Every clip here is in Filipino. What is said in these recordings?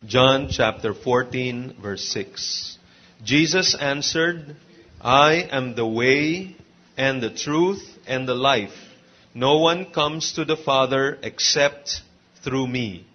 John chapter 14, verse 6. Jesus answered, I am the way and the truth and the life. No one comes to the Father except through me.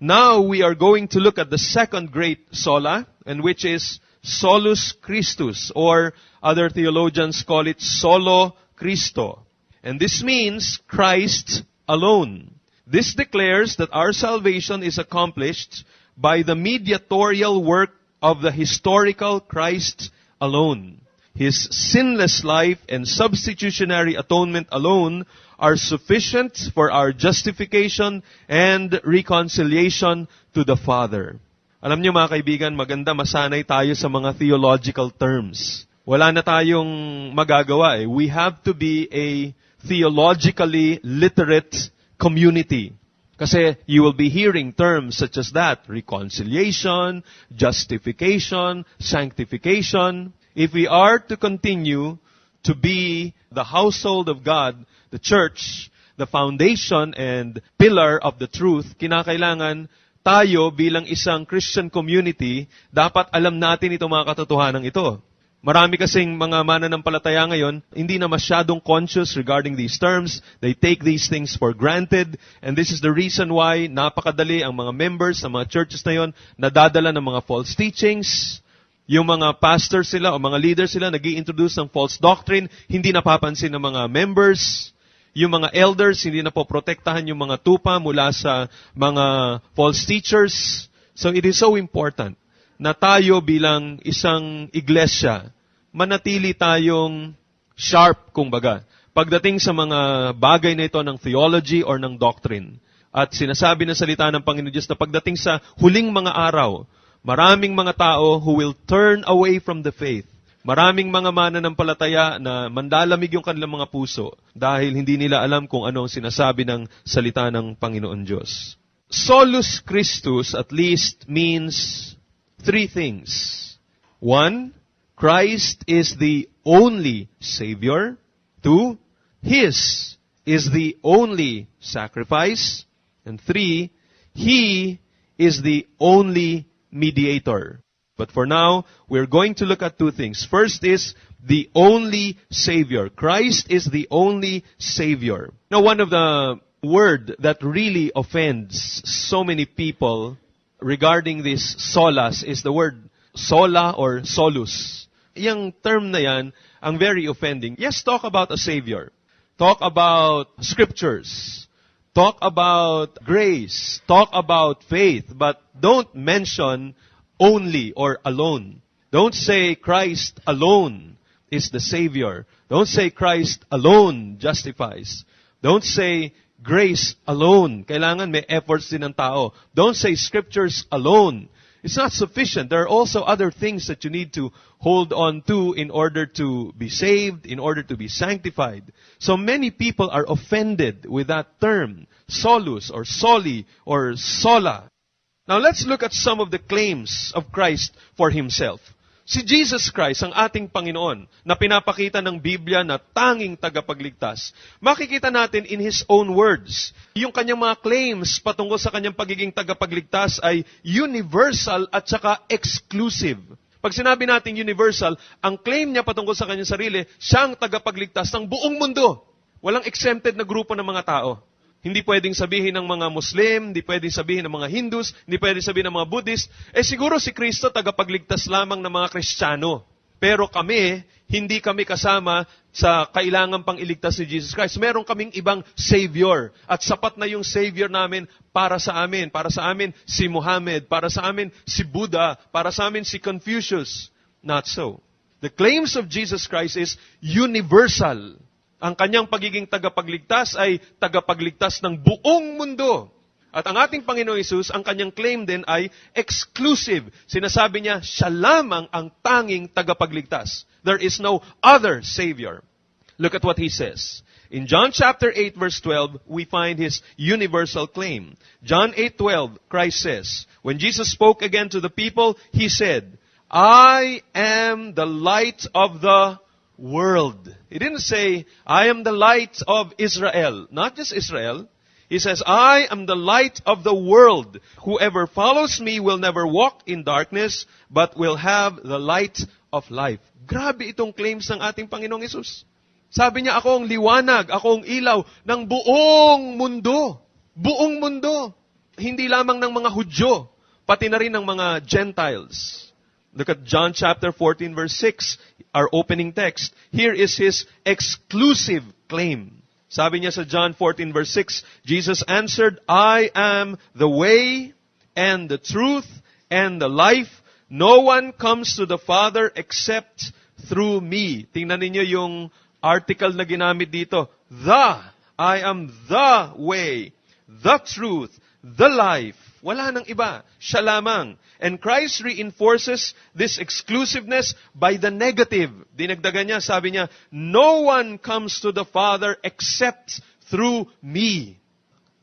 Now we are going to look at the second great sola, and which is solus Christus, or other theologians call it solo Christo. And this means Christ alone. This declares that our salvation is accomplished by the mediatorial work of the historical Christ alone. His sinless life and substitutionary atonement alone are sufficient for our justification and reconciliation to the Father. Alam niyo mga kaibigan, maganda masanay tayo sa mga theological terms. Wala na tayong magagawa eh. We have to be a theologically literate community. Kasi you will be hearing terms such as that, reconciliation, justification, sanctification. If we are to continue to be the household of God, the church, the foundation and pillar of the truth, kinakailangan tayo bilang isang Christian community, dapat alam natin itong mga katotohanan ito. Marami kasing mga mananampalataya ngayon, hindi na masyadong conscious regarding these terms. They take these things for granted. And this is the reason why napakadali ang mga members ng mga churches na yon nadadala ng mga false teachings. Yung mga pastors sila o mga leaders sila nag-i-introduce ng false doctrine, hindi napapansin ng mga members. Yung mga elders, hindi na po protektahan yung mga tupa mula sa mga false teachers. So it is so important na tayo bilang isang iglesia, manatili tayong sharp, kumbaga, pagdating sa mga bagay na ito ng theology or ng doctrine. At sinasabi ng salita ng Panginoon Diyos na pagdating sa huling mga araw, maraming mga tao who will turn away from the faith. Maraming mga mananampalataya na mandalamig yung kanilang mga puso dahil hindi nila alam kung ano ang sinasabi ng salita ng Panginoon Diyos. Solus Christus at least means three things. One, Christ is the only Savior. Two, His is the only sacrifice. And three, He is the only mediator. But for now, we're going to look at two things. First is the only Savior. Christ is the only Savior. Now, one of the word that really offends so many people regarding this solas is the word sola or solus. Yung term na yan, ang very offending. Yes, talk about a Savior. Talk about scriptures. Talk about grace. Talk about faith. But don't mention only or alone. Don't say Christ alone is the Savior. Don't say Christ alone justifies. Don't say grace alone. Kailangan may efforts din ng tao. Don't say scriptures alone. It's not sufficient. There are also other things that you need to hold on to in order to be saved, in order to be sanctified. So many people are offended with that term, solus or soli or sola. Now let's look at some of the claims of Christ for Himself. Si Jesus Christ, ang ating Panginoon, na pinapakita ng Biblia na tanging tagapagligtas, makikita natin in His own words. Yung kanyang mga claims patungkol sa kanyang pagiging tagapagligtas ay universal at saka exclusive. Pag sinabi natin universal, ang claim niya patungkol sa kanyang sarili, siya ang tagapagligtas ng buong mundo. Walang exempted na grupo ng mga tao. Hindi pwedeng sabihin ng mga Muslim, hindi pwedeng sabihin ng mga Hindus, hindi pwedeng sabihin ng mga Buddhist. Siguro si Kristo tagapagligtas lamang ng mga Kristiyano. Pero kami, hindi kami kasama sa kailangan pang iligtas ni Jesus Christ. Meron kaming ibang Savior. At sapat na yung Savior namin para sa amin. Para sa amin si Muhammad. Para sa amin si Buddha. Para sa amin si Confucius. Not so. The claims of Jesus Christ is universal. Ang kanyang pagiging tagapagligtas ay tagapagligtas ng buong mundo. At ang ating Panginoon Hesus, ang kanyang claim din ay exclusive. Sinasabi niya, siya lamang ang tanging tagapagligtas. There is no other Savior. Look at what He says. In John chapter 8 verse 12, we find His universal claim. John 8:12, Christ says, when Jesus spoke again to the people, He said, I am the light of the world. He didn't say, I am the light of Israel. Not just Israel. He says, I am the light of the world. Whoever follows me will never walk in darkness, but will have the light of life. Grabe itong claims ng ating Panginoong Hesus. Sabi niya, ako ang liwanag, ako ang ilaw ng buong mundo. Buong mundo. Hindi lamang ng mga Hudyo, pati na rin ng mga Gentiles. Look at John chapter 14 verse 6, our opening text. Here is His exclusive claim. Sabi niya sa John 14 verse 6, Jesus answered, I am the way and the truth and the life. No one comes to the Father except through me. Tingnan niyo yung article na ginamit dito. I am the way, the truth, the life. Wala nang iba. Siya lamang. And Christ reinforces this exclusiveness by the negative. Dinagdagan niya, sabi niya, no one comes to the Father except through me.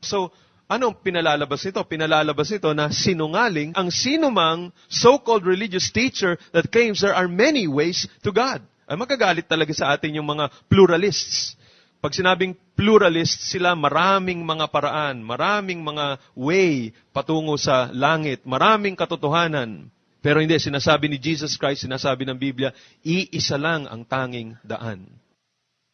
So, anong pinalalabas nito? Pinalalabas nito na sinungaling ang sinumang so-called religious teacher that claims there are many ways to God. Ay magagalit talaga sa atin yung mga pluralists. Pag sinabing pluralist, sila maraming mga paraan, maraming mga way patungo sa langit, maraming katotohanan. Pero hindi, sinasabi ni Jesus Christ, sinasabi ng Biblia, iisa lang ang tanging daan.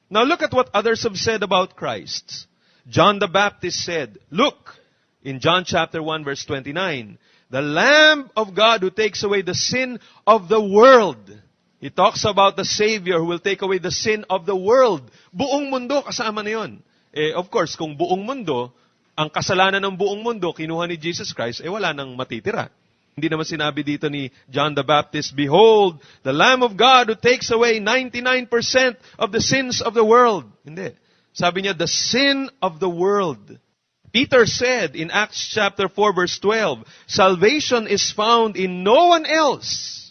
Now look at what others have said about Christ. John the Baptist said, look, in John chapter 1 verse 29, the Lamb of God who takes away the sin of the world. He talks about the Savior who will take away the sin of the world. Buong mundo, kasama na yun. Of course, kung buong mundo, ang kasalanan ng buong mundo, kinuha ni Jesus Christ, wala nang matitira. Hindi naman sinabi dito ni John the Baptist, behold, the Lamb of God who takes away 99% of the sins of the world. Hindi. Sabi niya, the sin of the world. Peter said in Acts chapter 4 verse 12, salvation is found in no one else.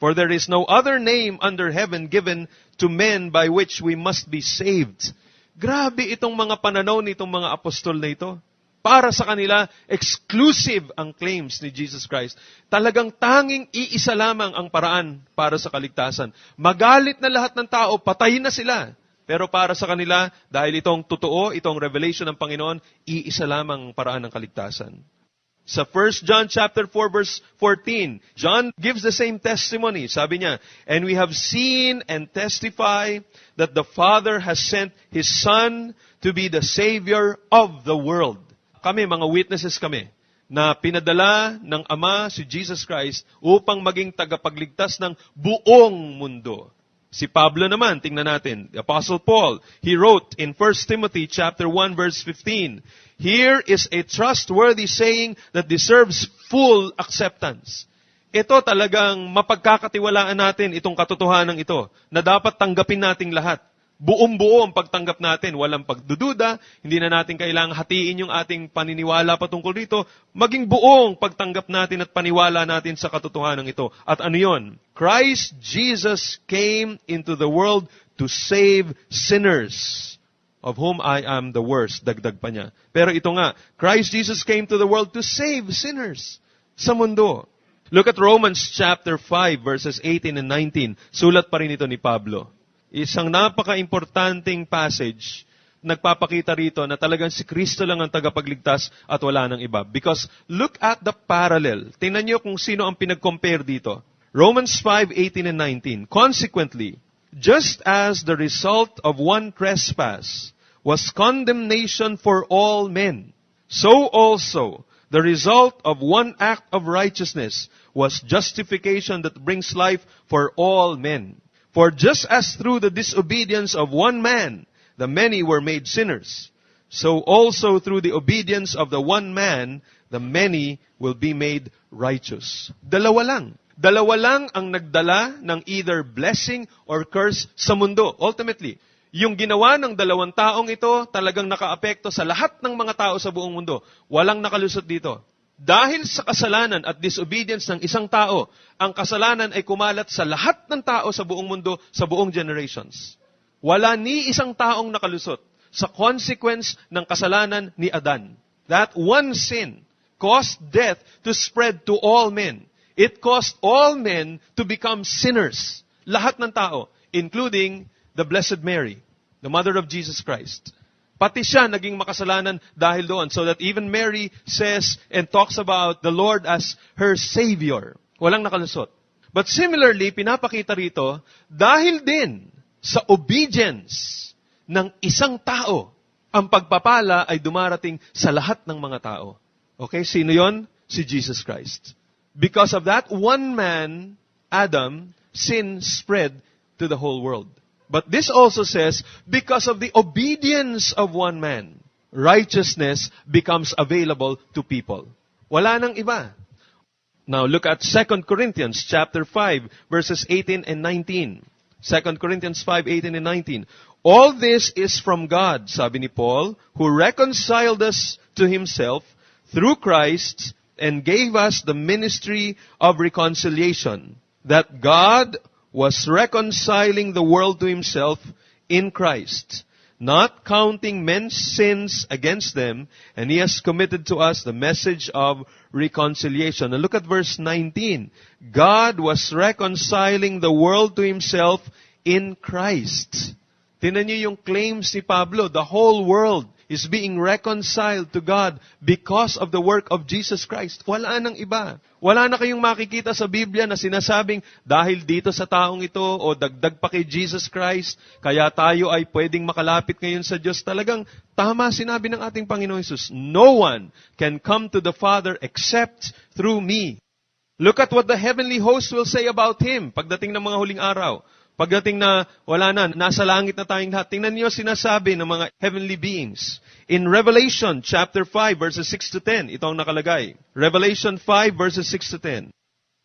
For there is no other name under heaven given to men by which we must be saved. Grabe itong mga pananaw nitong mga apostol na ito. Para sa kanila, exclusive ang claims ni Jesus Christ. Talagang tanging iisa lamang ang paraan para sa kaligtasan. Magalit na lahat ng tao, patayin na sila. Pero para sa kanila, dahil itong totoo, itong revelation ng Panginoon, iisa lamang ang paraan ng kaligtasan. Sa 1 John chapter 4 verse 14, John gives the same testimony. Sabi niya, and we have seen and testify that the Father has sent His Son to be the Savior of the world. Kami, mga witnesses kami, na pinadala ng Ama si Jesus Christ upang maging tagapagligtas ng buong mundo. Si Pablo naman, tingnan natin, the Apostle Paul, he wrote in 1 Timothy chapter 1 verse 15, here is a trustworthy saying that deserves full acceptance. Ito talagang mapagkakatiwalaan natin itong katotohanan ito na dapat tanggapin nating lahat. Buong-buo ang pagtanggap natin, walang pagdududa, hindi na natin kailangang hatiin yung ating paniniwala patungkol dito, maging buong pagtanggap natin at paniwala natin sa katotohanan ito. At ano yun? Christ Jesus came into the world to save sinners, of whom I am the worst. Dagdag pa niya. Pero ito nga, Christ Jesus came to the world to save sinners sa mundo. Look at Romans chapter 5 verses 18 and 19. Sulat pa rin ito ni Pablo. Isang napaka-importanting passage, nagpapakita rito na talagang si Kristo lang ang tagapagligtas at wala nang iba. Because look at the parallel. Tingnan niyo kung sino ang pinag-compare dito. Romans 5:18 and 19. Consequently, just as the result of one trespass was condemnation for all men, so also the result of one act of righteousness was justification that brings life for all men. For just as through the disobedience of one man, the many were made sinners, so also through the obedience of the one man, the many will be made righteous. Dalawa lang. Dalawa lang ang nagdala ng either blessing or curse sa mundo. Ultimately, yung ginawa ng dalawang taong ito talagang nakaapekto sa lahat ng mga tao sa buong mundo. Walang nakalusot dito. Dahil sa kasalanan at disobedience ng isang tao, ang kasalanan ay kumalat sa lahat ng tao sa buong mundo, sa buong generations. Wala ni isang taong nakalusot sa consequence ng kasalanan ni Adan. That one sin caused death to spread to all men. It caused all men to become sinners. Lahat ng tao, including the Blessed Mary, the mother of Jesus Christ. Pati siya naging makasalanan dahil doon. So that even Mary says and talks about the Lord as her Savior. Walang nakalusot. But similarly, pinapakita rito, dahil din sa obedience ng isang tao, ang pagpapala ay dumarating sa lahat ng mga tao. Okay, sino yon? Si Jesus Christ. Because of that one man, Adam, sin spread to the whole world. But this also says, because of the obedience of one man, righteousness becomes available to people. Wala nang iba. Now look at 2 Corinthians chapter 5, verses 18 and 19. 2 Corinthians 5, 18 and 19. All this is from God, sabi ni Paul, who reconciled us to Himself through Christ and gave us the ministry of reconciliation, that God was reconciling the world to Himself in Christ, not counting men's sins against them, and He has committed to us the message of reconciliation. And look at verse 19. God was reconciling the world to Himself in Christ. Tingnan niyo yung claims ni Pablo. The whole world is being reconciled to God because of the work of Jesus Christ. Wala nang iba. Wala na kayong makikita sa Biblia na sinasabing, dahil dito sa taong ito, o dagdag pa kay Jesus Christ, kaya tayo ay pwedeng makalapit ngayon sa Diyos. Talagang tama sinabi ng ating Panginoong Hesus, no one can come to the Father except through me. Look at what the heavenly host will say about Him pagdating ng mga huling araw. Pagdating na wala na, nasa langit na tayong lahat. Tingnan niyo sinasabi ng mga heavenly beings. In Revelation chapter 5 verses 6 to 10, ito ang nakalagay. Revelation 5 verses 6 to 10.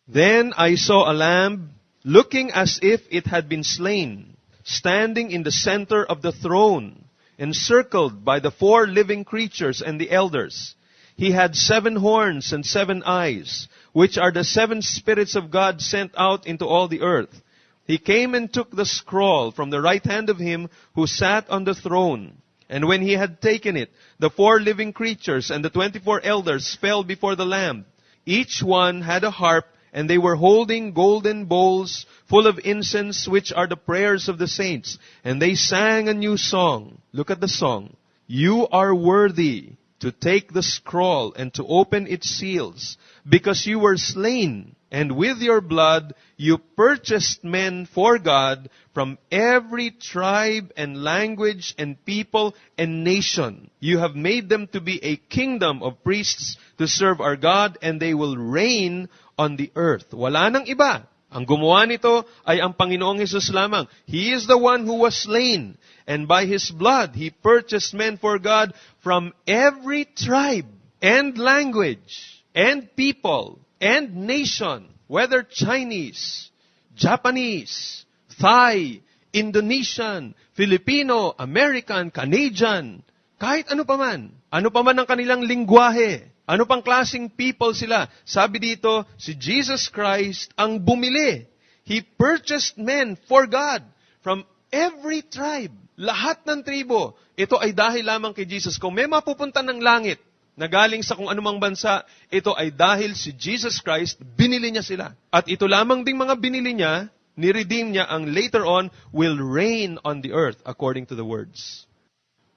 Then I saw a lamb looking as if it had been slain, standing in the center of the throne, encircled by the 4 living creatures and the elders. He had 7 horns and 7 eyes, which are the 7 spirits of God sent out into all the earth. He came and took the scroll from the right hand of Him who sat on the throne. And when He had taken it, the 4 living creatures and the 24 elders fell before the Lamb. Each one had a harp, and they were holding golden bowls full of incense, which are the prayers of the saints. And they sang a new song. Look at the song. You are worthy to take the scroll and to open its seals, because you were slain, and with your blood you purchased men for God from every tribe and language and people and nation. You have made them to be a kingdom of priests to serve our God, and they will reign on the earth. Wala nang iba. Ang gumawa nito ay ang Panginoong Hesus lamang. He is the one who was slain, and by His blood He purchased men for God from every tribe and language and people and nation, whether Chinese, Japanese, Thai, Indonesian, Filipino, American, Canadian, kahit ano paman ang kanilang lingwahe, ano pang klaseng people sila. Sabi dito, si Jesus Christ ang bumili. He purchased men for God from every tribe. Lahat ng tribo. Ito ay dahil lamang kay Jesus. Kung may mapupunta ng langit, na galing sa kung anumang bansa, ito ay dahil si Jesus Christ, binili niya sila. At ito lamang ding mga binili niya, ni-redeem niya, ang later on will reign on the earth according to the words.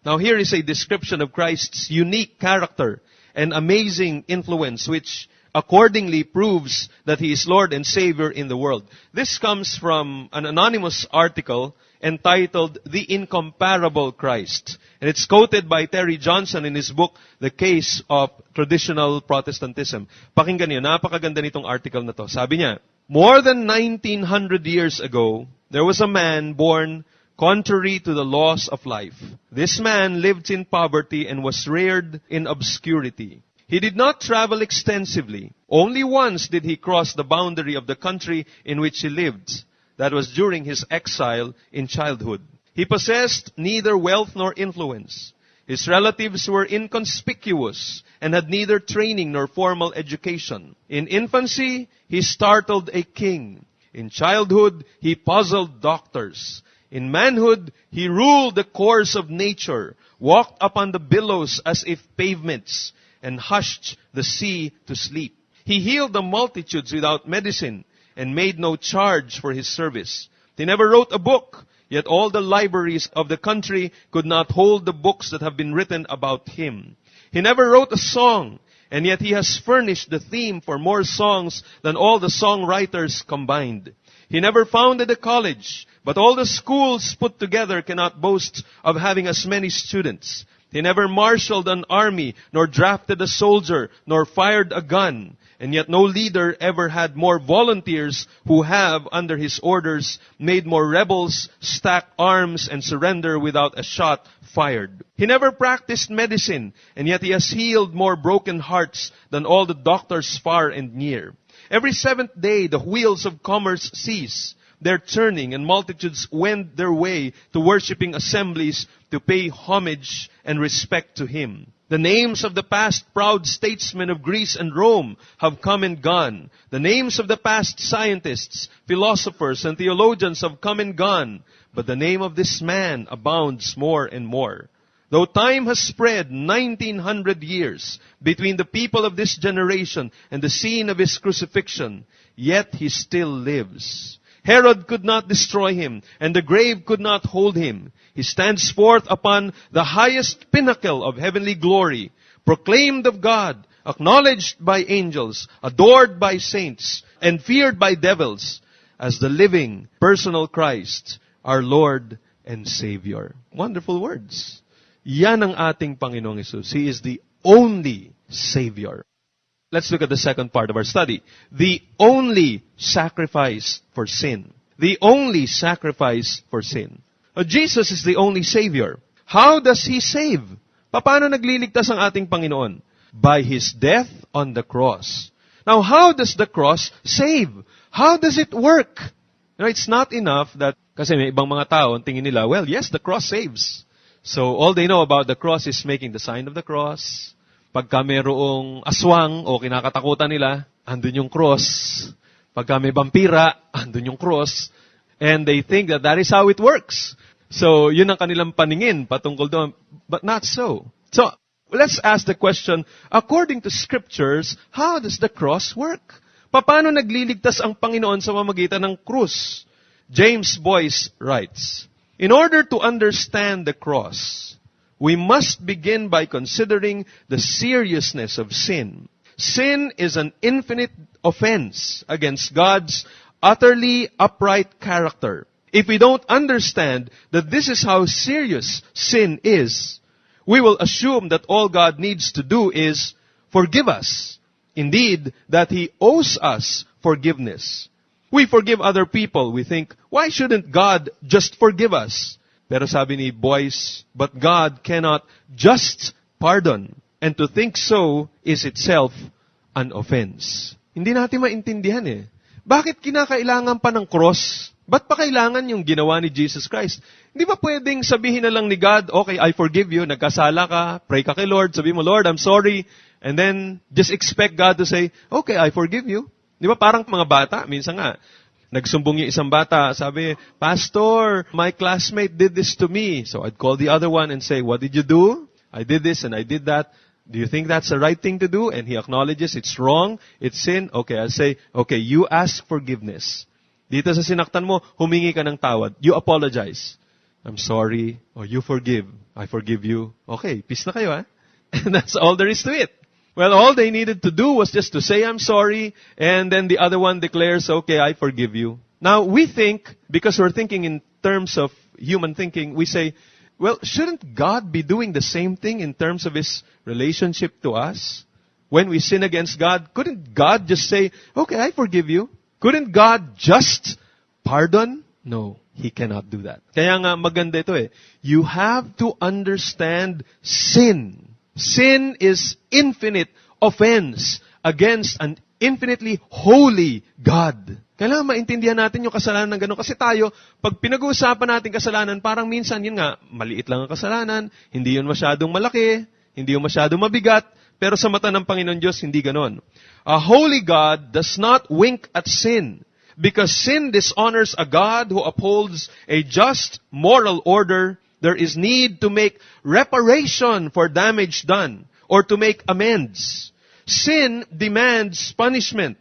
Now here is a description of Christ's unique character and amazing influence, which accordingly proves that He is Lord and Savior in the world. This comes from an anonymous article entitled The Incomparable Christ. And it's quoted by Terry Johnson in his book, The Case of Traditional Protestantism. Pakinggan niyo, napakaganda nitong article na to. Sabi niya, more than 1900 years ago, there was a man born contrary to the laws of life. This man lived in poverty and was reared in obscurity. He did not travel extensively. Only once did he cross the boundary of the country in which he lived. That was during his exile in childhood. He possessed neither wealth nor influence. His relatives were inconspicuous and had neither training nor formal education. In infancy, he startled a king. In childhood, he puzzled doctors. In manhood, he ruled the course of nature, walked upon the billows as if pavements, and hushed the sea to sleep. He healed the multitudes without medicine, and made no charge for his service. He never wrote a book. Yet all the libraries of the country could not hold the books that have been written about him. He never wrote a song, and yet he has furnished the theme for more songs than all the songwriters combined. He never founded a college, but all the schools put together cannot boast of having as many students. He never marshaled an army, nor drafted a soldier, nor fired a gun. And yet no leader ever had more volunteers who have, under his orders, made more rebels stack arms and surrender without a shot fired. He never practiced medicine, and yet he has healed more broken hearts than all the doctors far and near. Every seventh day the wheels of commerce cease their turning, and multitudes wend their way to worshiping assemblies to pay homage and respect to him. The names of the past proud statesmen of Greece and Rome have come and gone. The names of the past scientists, philosophers, and theologians have come and gone. But the name of this man abounds more and more. Though time has spread 1900 years between the people of this generation and the scene of his crucifixion, yet he still lives. Herod could not destroy him, and the grave could not hold him. He stands forth upon the highest pinnacle of heavenly glory, proclaimed of God, acknowledged by angels, adored by saints, and feared by devils, as the living, personal Christ, our Lord and Savior. Wonderful words. Yan ang ating Panginoong Hesus. He is the only Savior. Let's look at the second part of our study. The only sacrifice for sin. The only sacrifice for sin. Jesus is the only Savior. How does He save? Paano nagliligtas ang ating Panginoon? By His death on the cross. Now, how does the cross save? How does it work? It's not enough that, kasi may ibang mga tao, tingin nila, well, yes, the cross saves. So, all they know about the cross is making the sign of the cross. Pagka mayroong aswang o kinakatakutan nila, andun yung cross. Pagka may vampira, andun yung cross. And they think that that is how it works. So, yun ang kanilang paningin patungkol doon. But not so. So, let's ask the question, according to Scriptures, how does the cross work? Paano nagliligtas ang Panginoon sa pamamagitan ng krus? James Boyce writes, in order to understand the cross, we must begin by considering the seriousness of sin. Sin is an infinite offense against God's utterly upright character. If we don't understand that this is how serious sin is, we will assume that all God needs to do is forgive us. Indeed, that He owes us forgiveness. We forgive other people. We think, why shouldn't God just forgive us? Pero sabi ni Boyce, but God cannot just pardon. And to think so is itself an offense. Hindi natin maintindihan eh. Bakit kinakailangan pa ng cross? Ba't pa kailangan yung ginawa ni Jesus Christ? Hindi ba pwedeng sabihin na lang ni God, okay, I forgive you, nagkasala ka, pray ka kay Lord, sabi mo, Lord, I'm sorry. And then, just expect God to say, okay, I forgive you. Di ba parang mga bata, minsan nga, nagsumbong yung isang bata, sabi, Pastor, my classmate did this to me. So I'd call the other one and say, what did you do? I did this and I did that. Do you think that's the right thing to do? And he acknowledges it's wrong, it's sin. Okay, I'll say, okay, you ask forgiveness. Dito sa sinaktan mo, humingi ka ng tawad. You apologize. I'm sorry. Or you forgive. I forgive you. Okay, peace na kayo, ha? And that's all there is to it. Well, all they needed to do was just to say, I'm sorry, and then the other one declares, okay, I forgive you. Now, we think, because we're thinking in terms of human thinking, we say, well, shouldn't God be doing the same thing in terms of His relationship to us? When we sin against God, couldn't God just say, okay, I forgive you? Couldn't God just pardon? No, He cannot do that. Kaya nga maganda ito eh. You have to understand sin. Sin is infinite offense against an infinitely holy God. Kailangan maintindihan natin yung kasalanan ng gano'n. Kasi tayo, pag pinag-uusapan natin kasalanan, parang minsan, yun nga, maliit lang ang kasalanan, hindi yun masyadong malaki, hindi yun masyadong mabigat, pero sa mata ng Panginoon Diyos, hindi gano'n. A holy God does not wink at sin, because sin dishonors a God who upholds a just moral order. There is need to make reparation for damage done or to make amends. Sin demands punishment.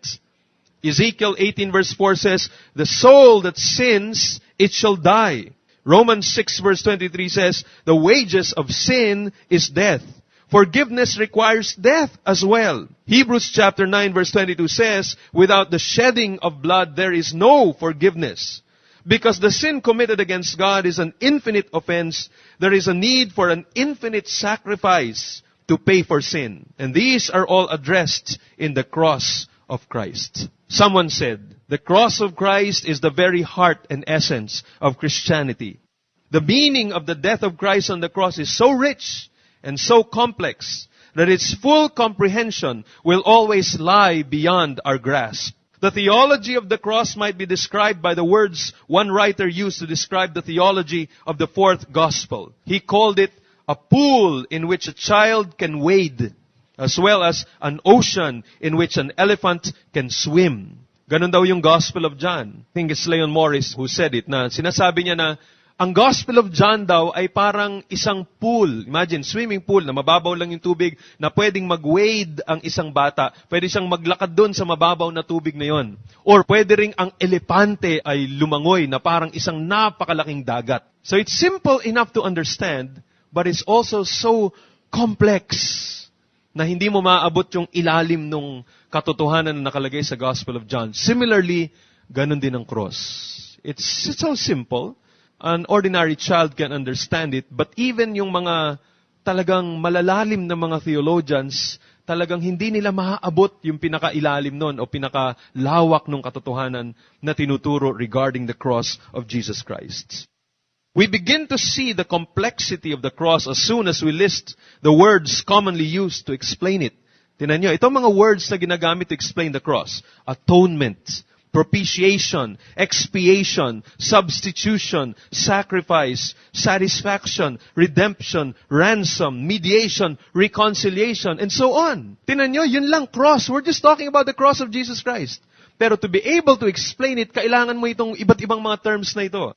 Ezekiel 18 verse 4 says, the soul that sins, it shall die. Romans 6 verse 23 says, the wages of sin is death. Forgiveness requires death as well. Hebrews chapter 9 verse 22 says, without the shedding of blood there is no forgiveness. Because the sin committed against God is an infinite offense, there is a need for an infinite sacrifice to pay for sin. And these are all addressed in the cross of Christ. Someone said, the cross of Christ is the very heart and essence of Christianity. The meaning of the death of Christ on the cross is so rich and so complex that its full comprehension will always lie beyond our grasp. The theology of the cross might be described by the words one writer used to describe the theology of the fourth gospel. He called it a pool in which a child can wade, as well as an ocean in which an elephant can swim. Ganon daw yung Gospel of John. I think it's Leon Morris who said it, na sinasabi niya na ang Gospel of John daw ay parang isang pool. Imagine, swimming pool na mababaw lang yung tubig, na pwedeng mag-wade ang isang bata. Pwede siyang maglakad doon sa mababaw na tubig na yon. Or pwede ring ang elepante ay lumangoy na parang isang napakalaking dagat. So it's simple enough to understand, but it's also so complex na hindi mo maaabot yung ilalim nung katotohanan na nakalagay sa Gospel of John. Similarly, ganun din ang cross. It's so simple. An ordinary child can understand it, but even yung mga talagang malalalim na mga theologians, talagang hindi nila maaabot yung pinakailalim nun o pinakalawak ng katotohanan na tinuturo regarding the cross of Jesus Christ. We begin to see the complexity of the cross as soon as we list the words commonly used to explain it. Tingnan nyo, itong mga words na ginagamit to explain the cross: atonement, propitiation, expiation, substitution, sacrifice, satisfaction, redemption, ransom, mediation, reconciliation, and so on. Tingnan nyo, yun lang, cross. We're just talking about the cross of Jesus Christ. Pero to be able to explain it, kailangan mo itong iba't ibang mga terms na ito.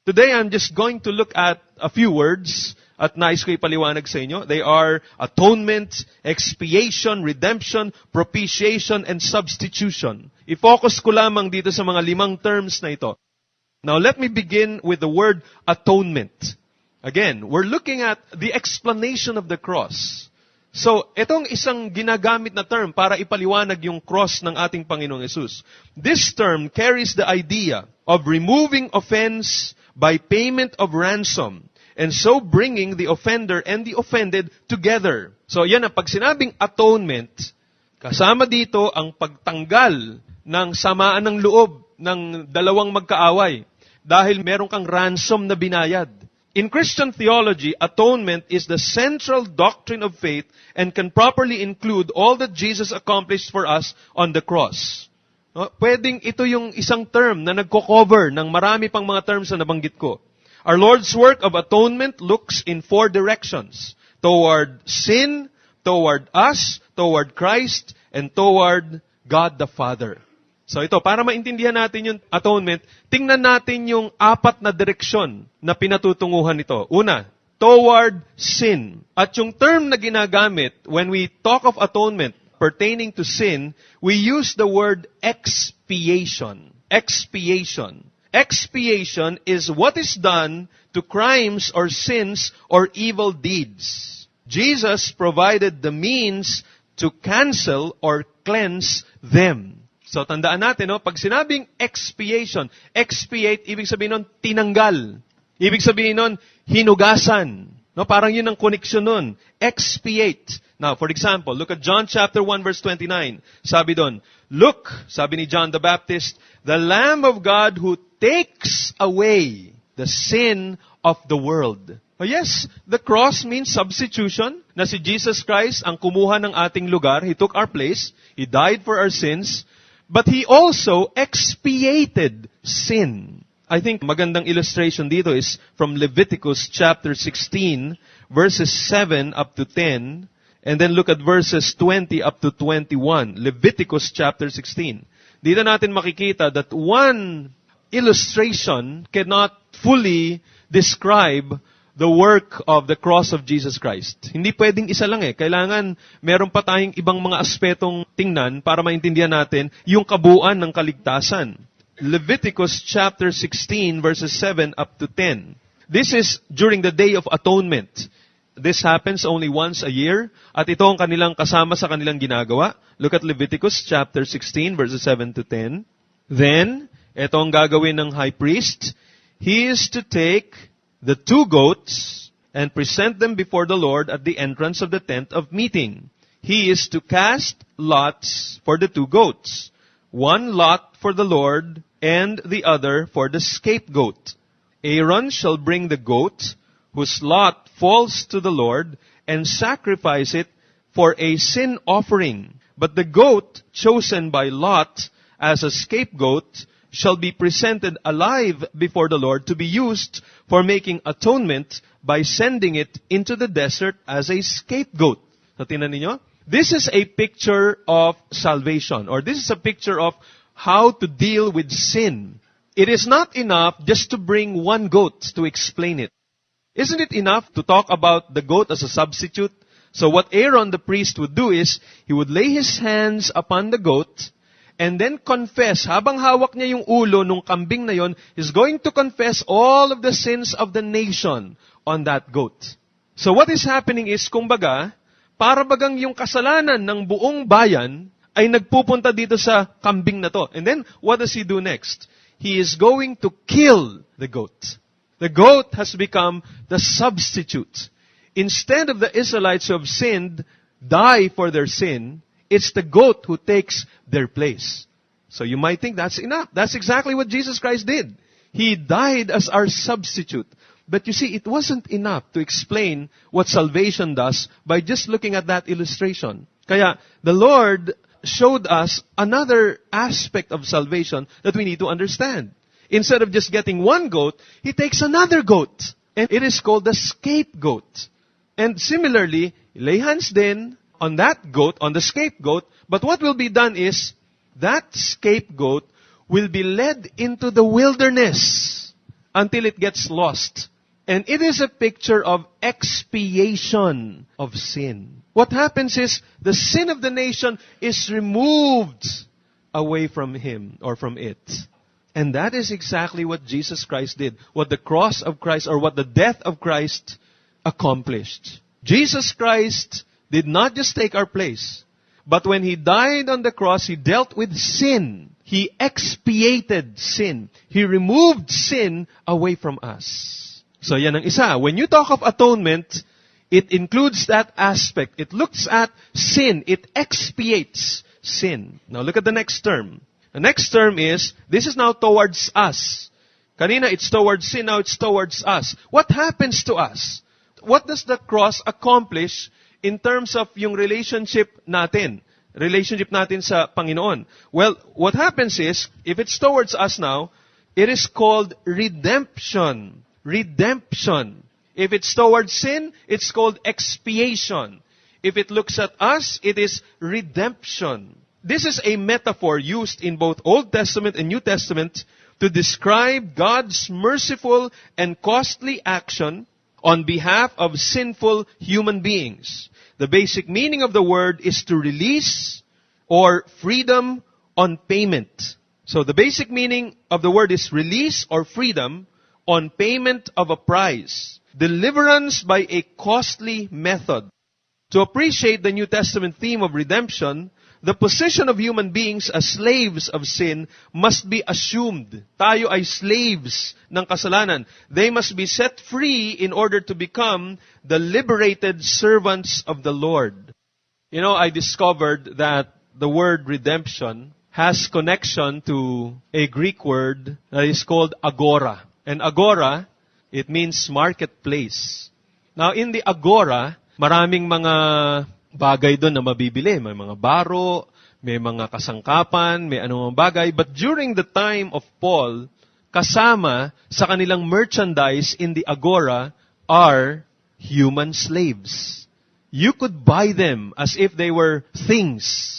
Today, I'm just going to look at a few words at nais ko ipaliwanag sa inyo. They are atonement, expiation, redemption, propitiation, and substitution. I-focus ko lamang dito sa mga 5 terms na ito. Now, let me begin with the word atonement. Again, we're looking at the explanation of the cross. So, itong isang ginagamit na term para ipaliwanag yung cross ng ating Panginoong Yesus. This term carries the idea of removing offense by payment of ransom, and so bringing the offender and the offended together. So yan, pag sinabing atonement, kasama dito ang pagtanggal ng samaan ng loob ng dalawang magkaaway dahil meron kang ransom na binayad. In Christian theology, atonement is the central doctrine of faith and can properly include all that Jesus accomplished for us on the cross. No? Pwedeng ito yung isang term na nagko-cover ng marami pang mga terms na nabanggit ko. Our Lord's work of atonement looks in 4 directions: toward sin, toward us, toward Christ, and toward God the Father. So ito, para maintindihan natin yung atonement, tingnan natin yung 4 na direksyon na pinatutunguhan nito. Una, toward sin. At yung term na ginagamit when we talk of atonement pertaining to sin, we use the word expiation. Expiation. Expiation is what is done to crimes or sins or evil deeds. Jesus provided the means to cancel or cleanse them. So tandaan natin, no? Pag sinabing expiation, expiate, ibig sabihin nun, tinanggal. Ibig sabihin nun, hinugasan. No, parang yun ang connection nun. Expiate. Now, for example, look at John chapter 1 verse 29. Sabi doon, look, sabi ni John the Baptist, the Lamb of God who takes away the sin of the world. Oh yes, the cross means substitution, na si Jesus Christ ang kumuha ng ating lugar. He took our place. He died for our sins. But He also expiated sin. I think magandang illustration dito is from Leviticus chapter 16, verses 7 up to 10, and then look at verses 20 up to 21. Leviticus chapter 16. Dito natin makikita that one illustration cannot fully describe the work of the cross of Jesus Christ. Hindi pwedeng isa lang eh. Kailangan meron pa tayong ibang mga aspetong tingnan para maintindihan natin yung kabuuan ng kaligtasan. Leviticus chapter 16 verses 7 up to 10. This is during the Day of Atonement. This happens only once a year. At ito ang kanilang kasama sa kanilang ginagawa. Look at Leviticus chapter 16 verses 7 to 10. Then, ito ang gagawin ng high priest. He is to take the 2 goats and present them before the Lord at the entrance of the tent of meeting. He is to cast lots for the 2 goats. 1 lot for the Lord and the other for the scapegoat. Aaron shall bring the goat whose lot falls to the Lord and sacrifice it for a sin offering. But the goat chosen by Lot as a scapegoat shall be presented alive before the Lord to be used for making atonement by sending it into the desert as a scapegoat. So, tingnan ninyo? This is a picture of salvation, or this is a picture of how to deal with sin. It is not enough just to bring 1 goat to explain it. Isn't it enough to talk about the goat as a substitute? So what Aaron the priest would do is, he would lay his hands upon the goat and then confess. Habang hawak niya yung ulo nung kambing na yon, he's going to confess all of the sins of the nation on that goat. So what is happening is, kumbaga, para bagang yung kasalanan ng buong bayan ay nagpupunta dito sa kambing na to. And then, what does he do next? He is going to kill the goat. The goat has become the substitute. Instead of the Israelites who have sinned die for their sin, it's the goat who takes their place. So you might think that's enough. That's exactly what Jesus Christ did. He died as our substitute. But you see, it wasn't enough to explain what salvation does by just looking at that illustration. Kaya, the Lord showed us another aspect of salvation that we need to understand. Instead of just getting 1 goat, He takes another goat. And it is called the scapegoat. And similarly, lay hands then on that goat, on the scapegoat. But what will be done is, that scapegoat will be led into the wilderness until it gets lost. And it is a picture of expiation of sin. What happens is, the sin of the nation is removed away from him or from it. And that is exactly what Jesus Christ did. What the cross of Christ or what the death of Christ accomplished. Jesus Christ did not just take our place, but when He died on the cross, He dealt with sin. He expiated sin. He removed sin away from us. So yan ang isa. When you talk of atonement, it includes that aspect. It looks at sin. It expiates sin. Now look at the next term. The next term is, this is now towards us. Kanina it's towards sin, now it's towards us. What happens to us? What does the cross accomplish in terms of yung relationship natin? Relationship natin sa Panginoon. Well, what happens is, if it's towards us now, it is called redemption. Redemption. If it's towards sin, it's called expiation. If it looks at us, it is redemption. This is a metaphor used in both Old Testament and New Testament to describe God's merciful and costly action on behalf of sinful human beings. The basic meaning of the word is to release or freedom on payment. So the basic meaning of the word is release or freedom on payment of a price. Deliverance by a costly method. To appreciate the New Testament theme of redemption, the position of human beings as slaves of sin must be assumed. Tayo ay slaves ng kasalanan. They must be set free in order to become the liberated servants of the Lord. You know, I discovered that the word redemption has connection to a Greek word that is called agora. And agora, it means marketplace. Now, in the agora, maraming mga bagay doon na mabibili. May mga baro, may mga kasangkapan, may anumang bagay. But during the time of Paul, kasama sa kanilang merchandise in the agora are human slaves. You could buy them as if they were things.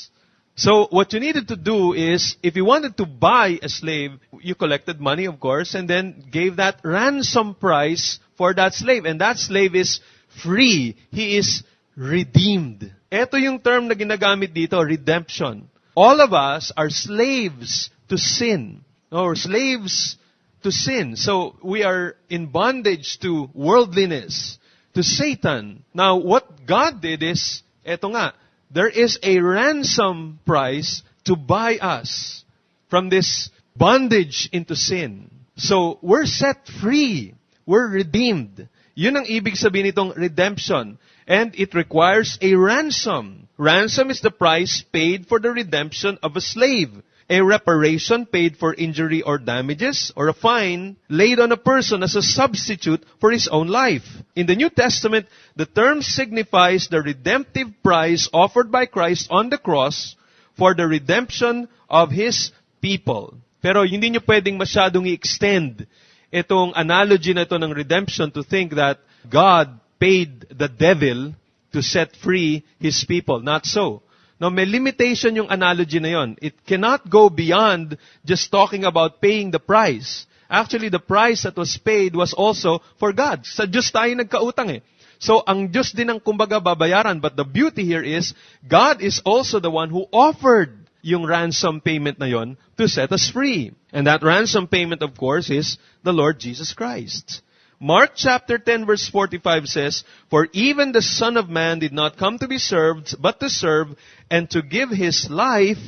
So what you needed to do is, if you wanted to buy a slave, you collected money, of course, and then gave that ransom price for that slave. And that slave is free. He is redeemed. Ito yung term na ginagamit dito, redemption. All of us are slaves to sin. or slaves to sin. So we are in bondage to worldliness, to Satan. Now, what God did is, eto nga, there is a ransom price to buy us from this bondage into sin. So, we're set free. We're redeemed. Yun ang ibig sabihin nitong redemption. And it requires a ransom. Ransom is the price paid for the redemption of a slave. A reparation paid for injury or damages, or a fine laid on a person as a substitute for his own life. In the New Testament, the term signifies the redemptive price offered by Christ on the cross for the redemption of His people. Pero hindi nyo pwedeng masyadong i-extend itong analogy na ito ng redemption to think that God paid the devil to set free His people. Not so. No, may limitation yung analogy na yon. It cannot go beyond just talking about paying the price. Actually, the price that was paid was also for God. Sa Diyos tayo nagkautang eh. So, ang Diyos din ang kumbaga babayaran. But the beauty here is, God is also the one who offered yung ransom payment na yon to set us free. And that ransom payment, of course, is the Lord Jesus Christ. Mark chapter 10 verse 45 says, "For even the Son of Man did not come to be served, but to serve, and to give His life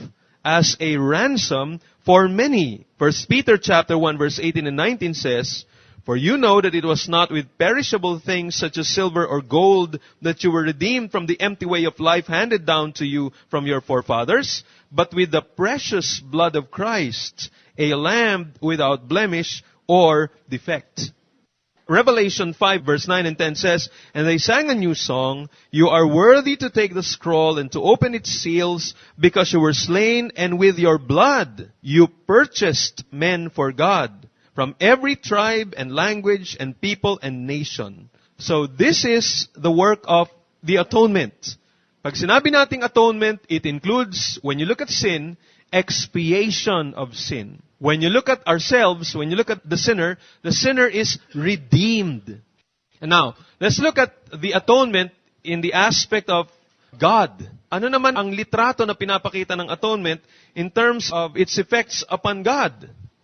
as a ransom for many." 1 Peter chapter 1 verse 18 and 19 says, "For you know that it was not with perishable things such as silver or gold that you were redeemed from the empty way of life handed down to you from your forefathers, but with the precious blood of Christ, a lamb without blemish or defect." Revelation 5 verse 9 and 10 says, "And they sang a new song, 'You are worthy to take the scroll and to open its seals, because you were slain, and with your blood you purchased men for God, from every tribe and language and people and nation.'" So this is the work of the atonement. Pag sinabi nating atonement, it includes, when you look at sin, expiation of sin. When you look at ourselves, when you look at the sinner is redeemed. And now, let's look at the atonement in the aspect of God. Ano naman ang litrato na pinapakita ng atonement in terms of its effects upon God?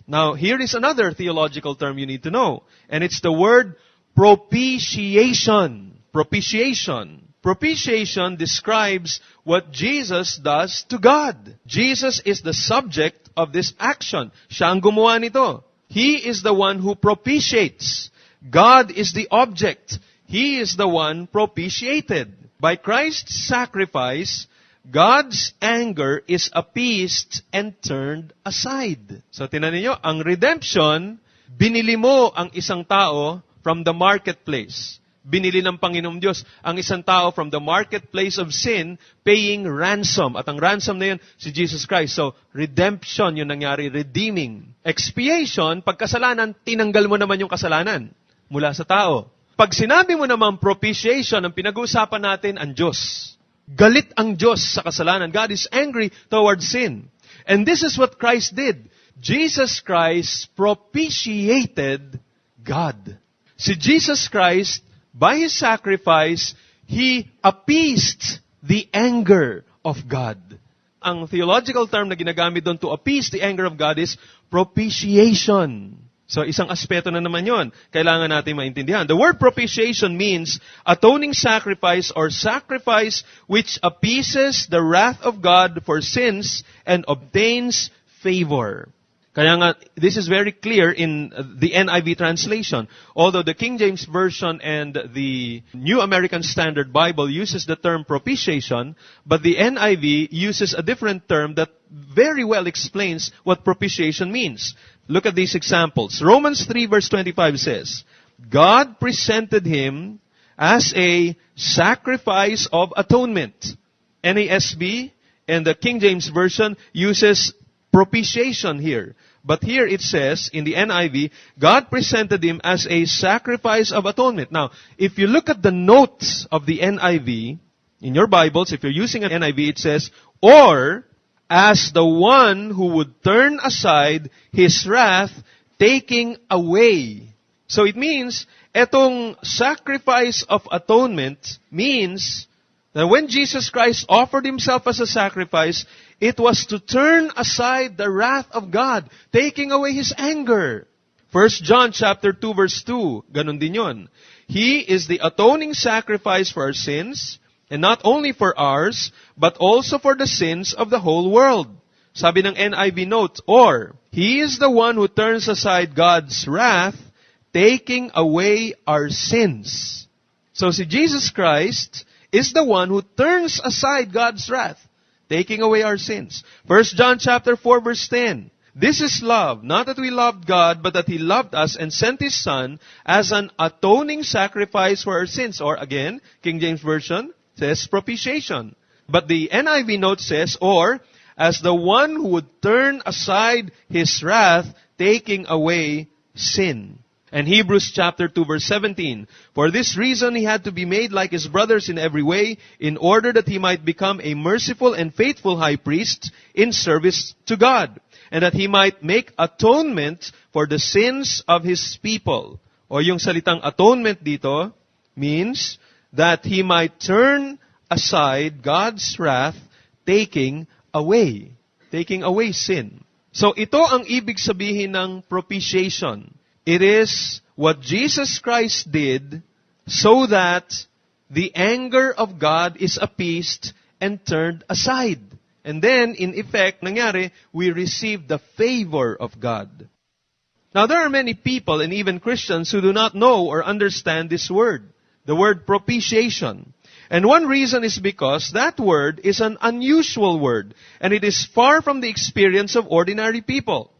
Now, here is another theological term you need to know. And it's the word propitiation. Propitiation. Propitiation describes what Jesus does to God. Jesus is the subject of this action. Siya ang gumawa nito. He is the one who propitiates. God is the object. He is the one propitiated. By Christ's sacrifice, God's anger is appeased and turned aside. So, tinan niyo, ang redemption, binili mo ang isang tao from the marketplace. Binili ng Panginoong Diyos ang isang tao from the marketplace of sin, paying ransom. At ang ransom na yun, si Jesus Christ. So, redemption yung nangyari, redeeming. Expiation, pagkasalanan, tinanggal mo naman yung kasalanan mula sa tao. Pag sinabi mo naman propitiation, ang pinag-uusapan natin, ang Diyos. Galit ang Diyos sa kasalanan. God is angry towards sin. And this is what Christ did. Jesus Christ propitiated God. Si Jesus Christ, by His sacrifice, He appeased the anger of God. Ang theological term na ginagamit doon to appease the anger of God is propitiation. So, isang aspeto na naman yon. Kailangan natin maintindihan. The word propitiation means atoning sacrifice or sacrifice which appeases the wrath of God for sins and obtains favor. Kaya nga, this is very clear in the NIV translation. Although the King James Version and the New American Standard Bible uses the term propitiation, but the NIV uses a different term that very well explains what propitiation means. Look at these examples. Romans 3 verse 25 says, "God presented Him as a sacrifice of atonement." NASB and the King James Version uses propitiation here. But here it says, in the NIV, God presented Him as a sacrifice of atonement. Now, if you look at the notes of the NIV, in your Bibles, if you're using an NIV, it says, "Or as the one who would turn aside His wrath, taking away." So it means, etong sacrifice of atonement means that when Jesus Christ offered Himself as a sacrifice, It was to turn aside the wrath of God, taking away His anger. 1 John chapter 2 verse 2, ganun din yun. He is the atoning sacrifice for our sins, and not only for ours, but also for the sins of the whole world. Sabi ng NIV note, or, He is the one who turns aside God's wrath, taking away our sins. So si Jesus Christ is the one who turns aside God's wrath, taking away our sins. 1 John chapter 4 verse 10. This is love, not that we loved God, but that He loved us and sent His Son as an atoning sacrifice for our sins. Or again, King James Version says propitiation. But the NIV note says, or, as the one who would turn aside His wrath, taking away sin. And Hebrews chapter 2 verse 17, for this reason He had to be made like His brothers in every way, in order that He might become a merciful and faithful high priest in service to God, and that He might make atonement for the sins of His people. O yung salitang atonement dito means that He might turn aside God's wrath, taking away sin. So ito ang ibig sabihin ng propitiation. It is what Jesus Christ did so that the anger of God is appeased and turned aside. And then, in effect, nangyari, we receive the favor of God. Now, there are many people, and even Christians, who do not know or understand this word, the word propitiation. And one reason is because that word is an unusual word, and it is far from the experience of ordinary people.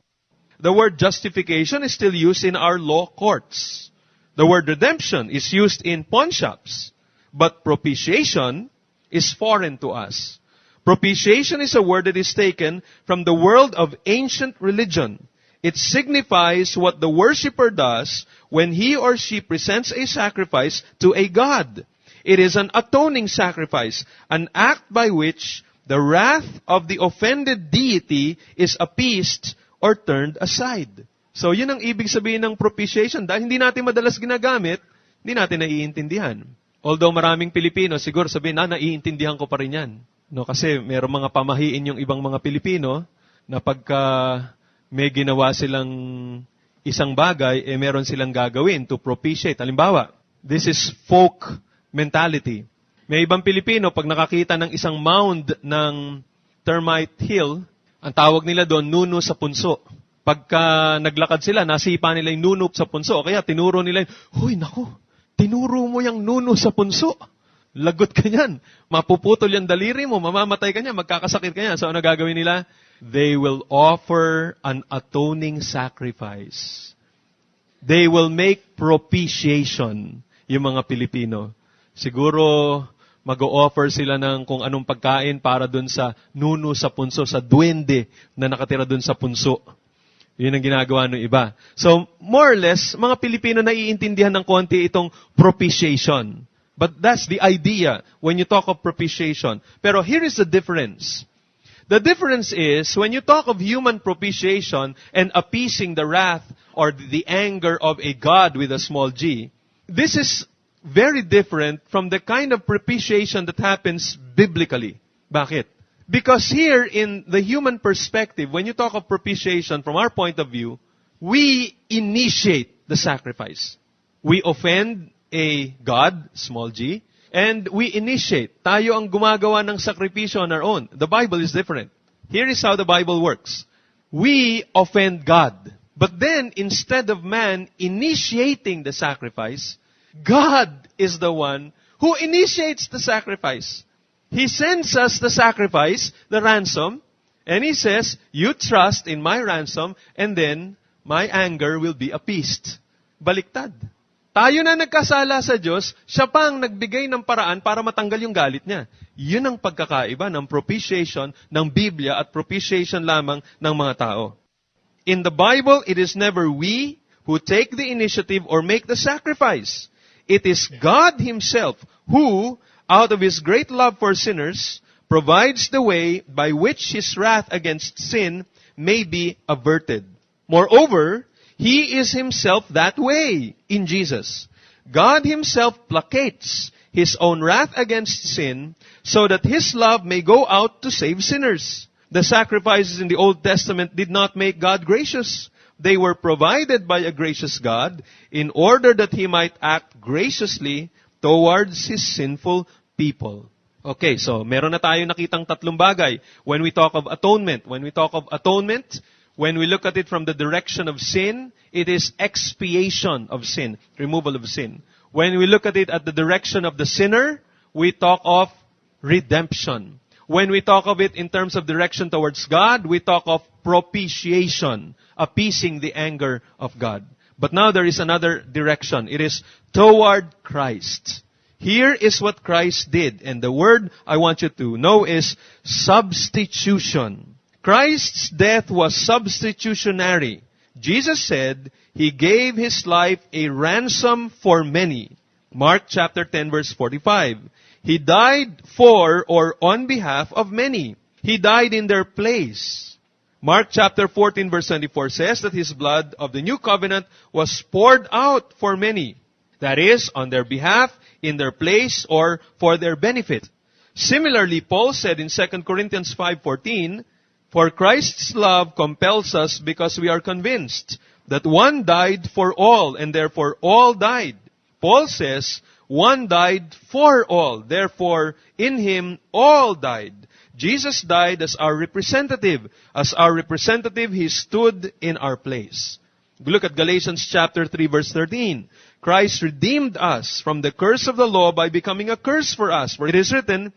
The word justification is still used in our law courts. The word redemption is used in pawn shops. But propitiation is foreign to us. Propitiation is a word that is taken from the world of ancient religion. It signifies what the worshipper does when he or she presents a sacrifice to a god. It is an atoning sacrifice, an act by which the wrath of the offended deity is appeased or turned aside. So, yun ang ibig sabihin ng propitiation. Dahil hindi natin madalas ginagamit, hindi natin naiintindihan. Although maraming Pilipino, siguro sabihin, naiintindihan ko pa rin yan. No, kasi mayroong mga pamahiin yung ibang mga Pilipino na pagka may ginawa silang isang bagay, meron silang gagawin to propitiate. Halimbawa, this is folk mentality. May ibang Pilipino, pag nakakita ng isang mound ng termite hill, ang tawag nila doon, nuno sa punso. Pagka naglakad sila, nasipa nila yung nuno sa punso. O kaya tinuro nila, huy, nako, tinuro mo yung nuno sa punso. Lagot ka niyan. Mapuputol yung daliri mo, mamamatay ka niyan, magkakasakit ka niyan. So ano gagawin nila? They will offer an atoning sacrifice. They will make propitiation, yung mga Pilipino. Siguro, mag-o-offer sila ng kung anong pagkain para dun sa nuno sa punso, sa duwende na nakatira dun sa punso. Yun ang ginagawa ng iba. So, more or less, mga Pilipino naiintindihan ng konti itong propitiation. But that's the idea when you talk of propitiation. Pero here is the difference. The difference is, when you talk of human propitiation and appeasing the wrath or the anger of a God with a small g, this is very different from the kind of propitiation that happens biblically. Bakit? Because here in the human perspective, when you talk of propitiation from our point of view, we initiate the sacrifice. We offend a God, small g, and we initiate. Tayo ang gumagawa ng sakripisyo on our own. The Bible is different. Here is how the Bible works. We offend God. But then, instead of man initiating the sacrifice, God is the one who initiates the sacrifice. He sends us the sacrifice, the ransom, and He says, you trust in my ransom, and then my anger will be appeased. Baliktad. Tayo na nagkasala sa Diyos, siya pa ang nagbigay ng paraan para matanggal yung galit niya. Yun ang pagkakaiba ng propitiation ng Biblia at propitiation lamang ng mga tao. In the Bible, it is never we who take the initiative or make the sacrifice. It is God Himself who, out of His great love for sinners, provides the way by which His wrath against sin may be averted. Moreover, He is Himself that way in Jesus. God Himself placates His own wrath against sin so that His love may go out to save sinners. The sacrifices in the Old Testament did not make God gracious. They were provided by a gracious God in order that He might act graciously towards His sinful people. Okay, so meron na tayo nakitang tatlong bagay. When we talk of atonement, when we we look at it from the direction of sin, it is expiation of sin, removal of sin. When we look at it at the direction of the sinner, we talk of redemption. When we talk of it in terms of direction towards God, we talk of propitiation, appeasing the anger of God. But now there is another direction. It is toward Christ. Here is what Christ did. And the word I want you to know is substitution. Christ's death was substitutionary. Jesus said He gave His life a ransom for many. Mark chapter 10 verse 45. He died for or on behalf of many. He died in their place. Mark chapter 14 verse 24 says that His blood of the new covenant was poured out for many. That is, on their behalf, in their place, or for their benefit. Similarly, Paul said in 2 Corinthians 5:14, "For Christ's love compels us because we are convinced that one died for all, and therefore all died." Paul says, one died for all, therefore in Him all died. Jesus died as our representative. As our representative, He stood in our place. Look at Galatians chapter 3 verse 13. Christ redeemed us from the curse of the law by becoming a curse for us. For it is written,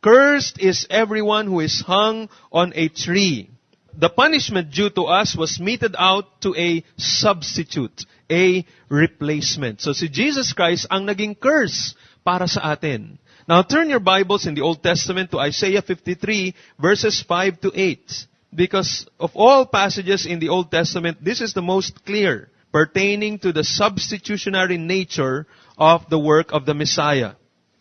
"Cursed is everyone who is hung on a tree." The punishment due to us was meted out to a substitute, a replacement. So si Jesus Christ ang naging curse para sa atin. Now turn your Bibles in the Old Testament to Isaiah 53 verses 5 to 8. Because of all passages in the Old Testament, this is the most clear, pertaining to the substitutionary nature of the work of the Messiah.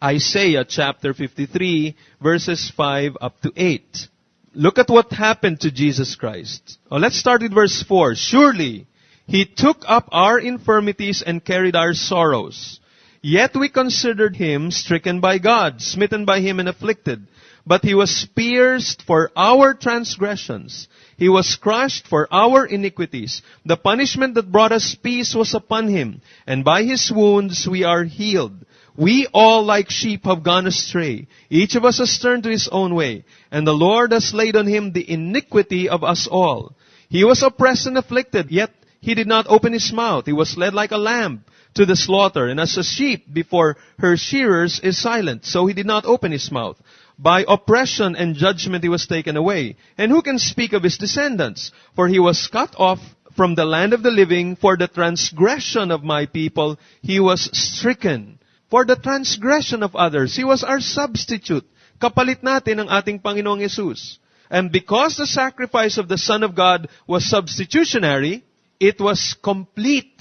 Isaiah chapter 53 verses 5 up to 8. Look at what happened to Jesus Christ. Let's start with verse 4. "Surely He took up our infirmities and carried our sorrows. Yet we considered Him stricken by God, smitten by Him and afflicted. But He was pierced for our transgressions. He was crushed for our iniquities. The punishment that brought us peace was upon Him, and by His wounds we are healed. We all like sheep have gone astray. Each of us has turned to his own way, and the Lord has laid on Him the iniquity of us all. He was oppressed and afflicted, yet He did not open His mouth. He was led like a lamb to the slaughter, and as a sheep before her shearers is silent, so He did not open His mouth. By oppression and judgment He was taken away. And who can speak of His descendants? For He was cut off from the land of the living. For the transgression of my people He was stricken. For the transgression of others He was our substitute. Kapalit natin ang ating Panginoong Yesus. And because the sacrifice of the Son of God was substitutionary, it was complete.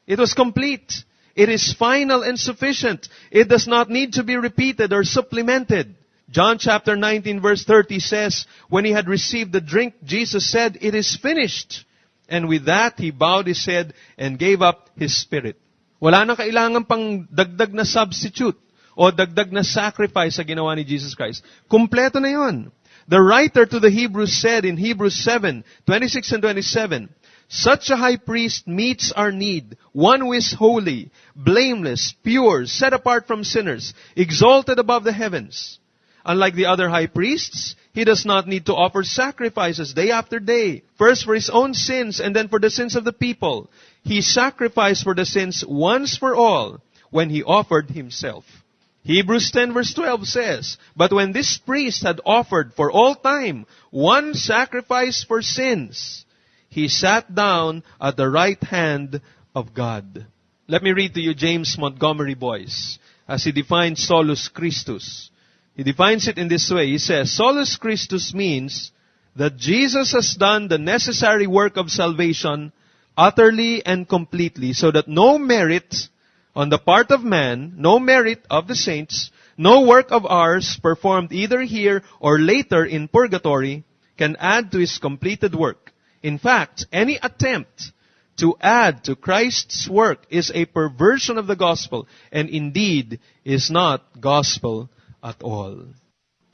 It was complete. It is final and sufficient. It does not need to be repeated or supplemented. John chapter 19 verse 30 says, when He had received the drink, Jesus said, "It is finished." And with that, He bowed His head and gave up His spirit. Wala na kailangan pang dagdag na substitute o dagdag na sacrifice sa ginawa ni Jesus Christ. Kumpleto na yon. The writer to the Hebrews said in Hebrews 7:26 and 27, "Such a high priest meets our need, one who is holy, blameless, pure, set apart from sinners, exalted above the heavens." Unlike the other high priests, he does not need to offer sacrifices day after day, first for his own sins and then for the sins of the people. He sacrificed for the sins once for all when he offered himself. Hebrews 10 verse 12 says, "But when this priest had offered for all time one sacrifice for sins, he sat down at the right hand of God." Let me read to you James Montgomery Boyce as he defines solus Christus. He defines it in this way. He says, "Solus Christus means that Jesus has done the necessary work of salvation utterly and completely, so that no merit on the part of man, no merit of the saints, no work of ours performed either here or later in purgatory can add to His completed work. In fact, any attempt to add to Christ's work is a perversion of the gospel, and indeed is not gospel at all."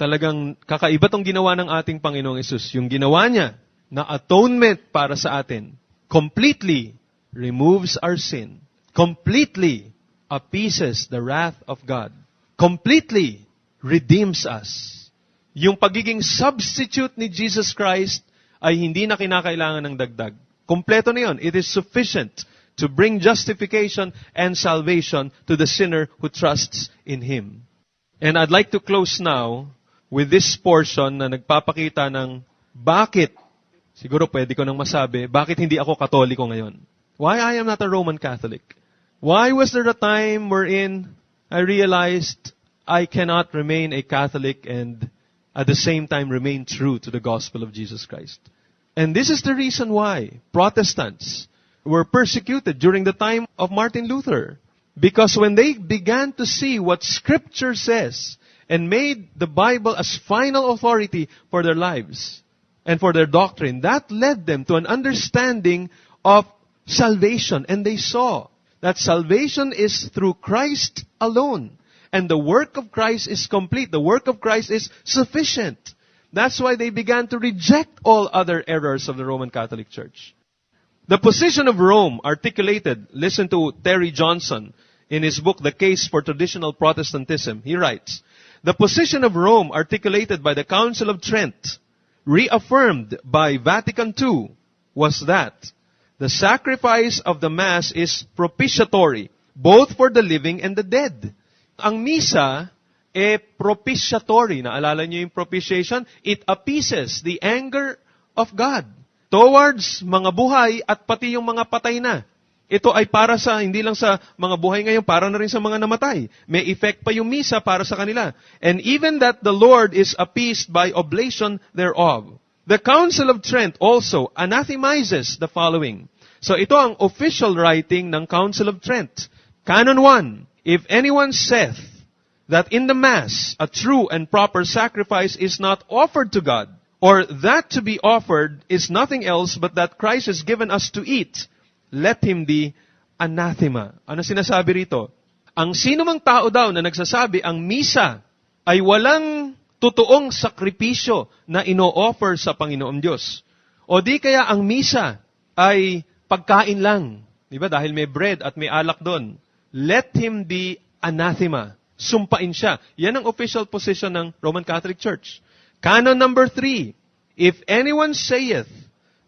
talagang kakaiba tong ginawa ng ating Panginoong Hesus. Yung ginawa niya na atonement para sa atin, completely removes our sin. Completely appeases the wrath of God. Completely redeems us. Yung pagiging substitute ni Jesus Christ ay hindi na kinakailangan ng dagdag. Kompleto na yun. It is sufficient to bring justification and salvation to the sinner who trusts in Him. And I'd like to close now with this portion na nagpapakita ng bakit, siguro pwede ko nang masabi, bakit hindi ako Katoliko ngayon? Why I am not a Roman Catholic? Why was there a time wherein I realized I cannot remain a Catholic and at the same time remain true to the gospel of Jesus Christ? And this is the reason why Protestants were persecuted during the time of Martin Luther. Because when they began to see what Scripture says and made the Bible as final authority for their lives and for their doctrine, that led them to an understanding of salvation. And they saw that salvation is through Christ alone. And the work of Christ is complete. The work of Christ is sufficient. That's why they began to reject all other errors of the Roman Catholic Church. The position of Rome articulated, listen to Terry Johnson in his book, The Case for Traditional Protestantism. He writes, the position of Rome articulated by the Council of Trent, reaffirmed by Vatican II, was that the sacrifice of the Mass is propitiatory, both for the living and the dead. Ang misa, propitiatory. Naalala niyo yung propitiation? It appeases the anger of God towards mga buhay at pati yung mga patay na. Ito ay para sa, hindi lang sa mga buhay ngayon, para na rin sa mga namatay. May effect pa yung misa para sa kanila. And even that the Lord is appeased by oblation thereof. The Council of Trent also anathemizes the following. So ito ang official writing ng Council of Trent. Canon 1, if anyone saith that in the Mass a true and proper sacrifice is not offered to God, or that to be offered is nothing else but that Christ has given us to eat, let him be anathema. Ano sinasabi rito? Ang sino mang tao daw na nagsasabi ang misa ay walang totoong sakripisyo na ino-offer sa Panginoong Diyos. O di kaya ang misa ay pagkain lang. Di ba? Dahil may bread at may alak doon. Let him be anathema. Sumpain siya. Yan ang official position ng Roman Catholic Church. Canon number 3. If anyone saith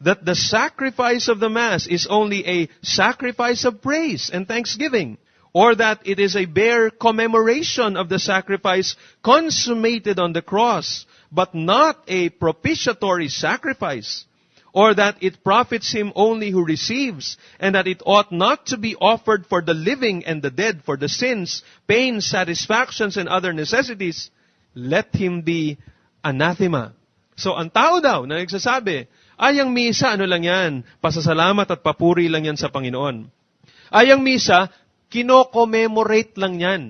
that the sacrifice of the Mass is only a sacrifice of praise and thanksgiving, or that it is a bare commemoration of the sacrifice consummated on the cross, but not a propitiatory sacrifice, or that it profits him only who receives, and that it ought not to be offered for the living and the dead, for the sins, pains, satisfactions, and other necessities, let him be anathema. So, ang tao daw na nagsasabi, ay, ang misa, ano lang yan? Pasasalamat at papuri lang yan sa Panginoon. Ay, ang misa, kino-commemorate lang yan.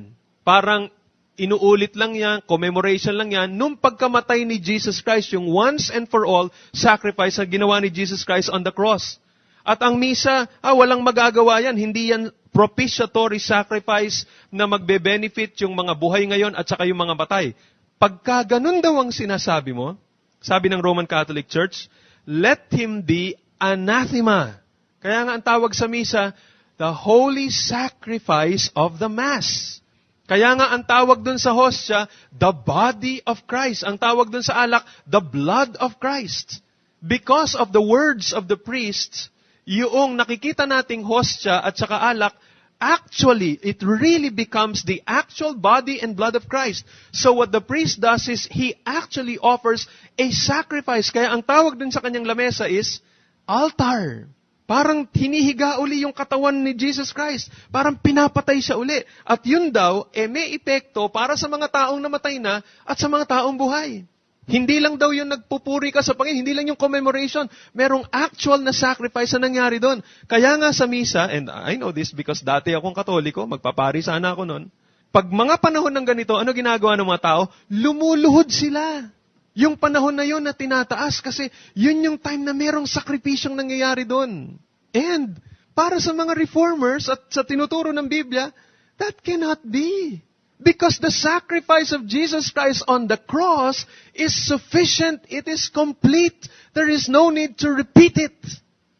Parang inuulit lang yan, commemoration lang yan, nung pagkamatay ni Jesus Christ, yung once and for all sacrifice na ginawa ni Jesus Christ on the cross. At ang misa, walang magagawa yan. Hindi yan propitiatory sacrifice na magbe-benefit yung mga buhay ngayon at saka yung mga batay. Pagka ganun daw ang sinasabi mo, sabi ng Roman Catholic Church, let him be anathema. Kaya nga ang tawag sa misa, the holy sacrifice of the Mass. Kaya nga ang tawag dun sa hostya, the body of Christ. Ang tawag dun sa alak, the blood of Christ. Because of the words of the priests, yung nakikita nating hostya at saka alak, actually, it really becomes the actual body and blood of Christ. So what the priest does is, he actually offers a sacrifice. Kaya ang tawag din sa kanyang lamesa is, altar. Parang hinihiga uli yung katawan ni Jesus Christ. Parang pinapatay siya uli. At yun daw, may epekto para sa mga taong namatay na at sa mga taong buhay. Hindi lang daw yung nagpupuri ka sa Panginoon, hindi lang yung commemoration. Merong actual na sacrifice na nangyari doon. Kaya nga sa misa, and I know this because dati akong Katoliko, magpapari sana ako noon. Pag mga panahon ng ganito, ano ginagawa ng mga tao? Lumuluhod sila. Yung panahon na yun na tinataas kasi yun yung time na merong sakripisyong nangyayari doon. And para sa mga reformers at sa tinuturo ng Biblia, that cannot be. Because the sacrifice of Jesus Christ on the cross is sufficient. It is complete. There is no need to repeat it.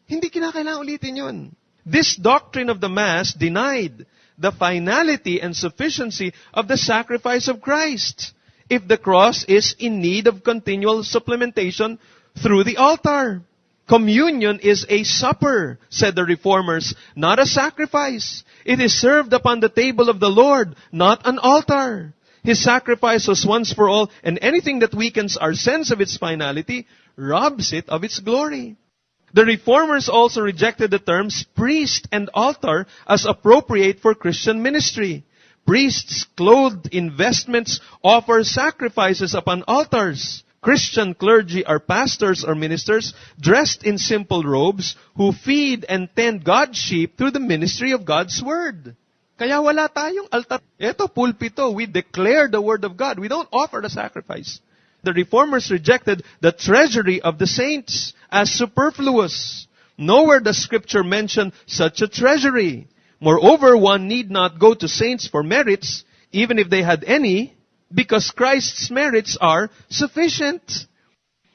Hindi kinakailangan ulitin yun. This doctrine of the Mass denied the finality and sufficiency of the sacrifice of Christ if the cross is in need of continual supplementation through the altar. Communion is a supper, said the Reformers, not a sacrifice. It is served upon the table of the Lord, not an altar. His sacrifice was once for all, and anything that weakens our sense of its finality robs it of its glory. The Reformers also rejected the terms priest and altar as appropriate for Christian ministry. Priests, clothed in vestments, offer sacrifices upon altars. Christian clergy are pastors or ministers dressed in simple robes who feed and tend God's sheep through the ministry of God's Word. Kaya wala tayong altar. Ito, pulpito. We declare the Word of God. We don't offer the sacrifice. The Reformers rejected the treasury of the saints as superfluous. Nowhere does Scripture mention such a treasury. Moreover, one need not go to saints for merits, even if they had any, because Christ's merits are sufficient.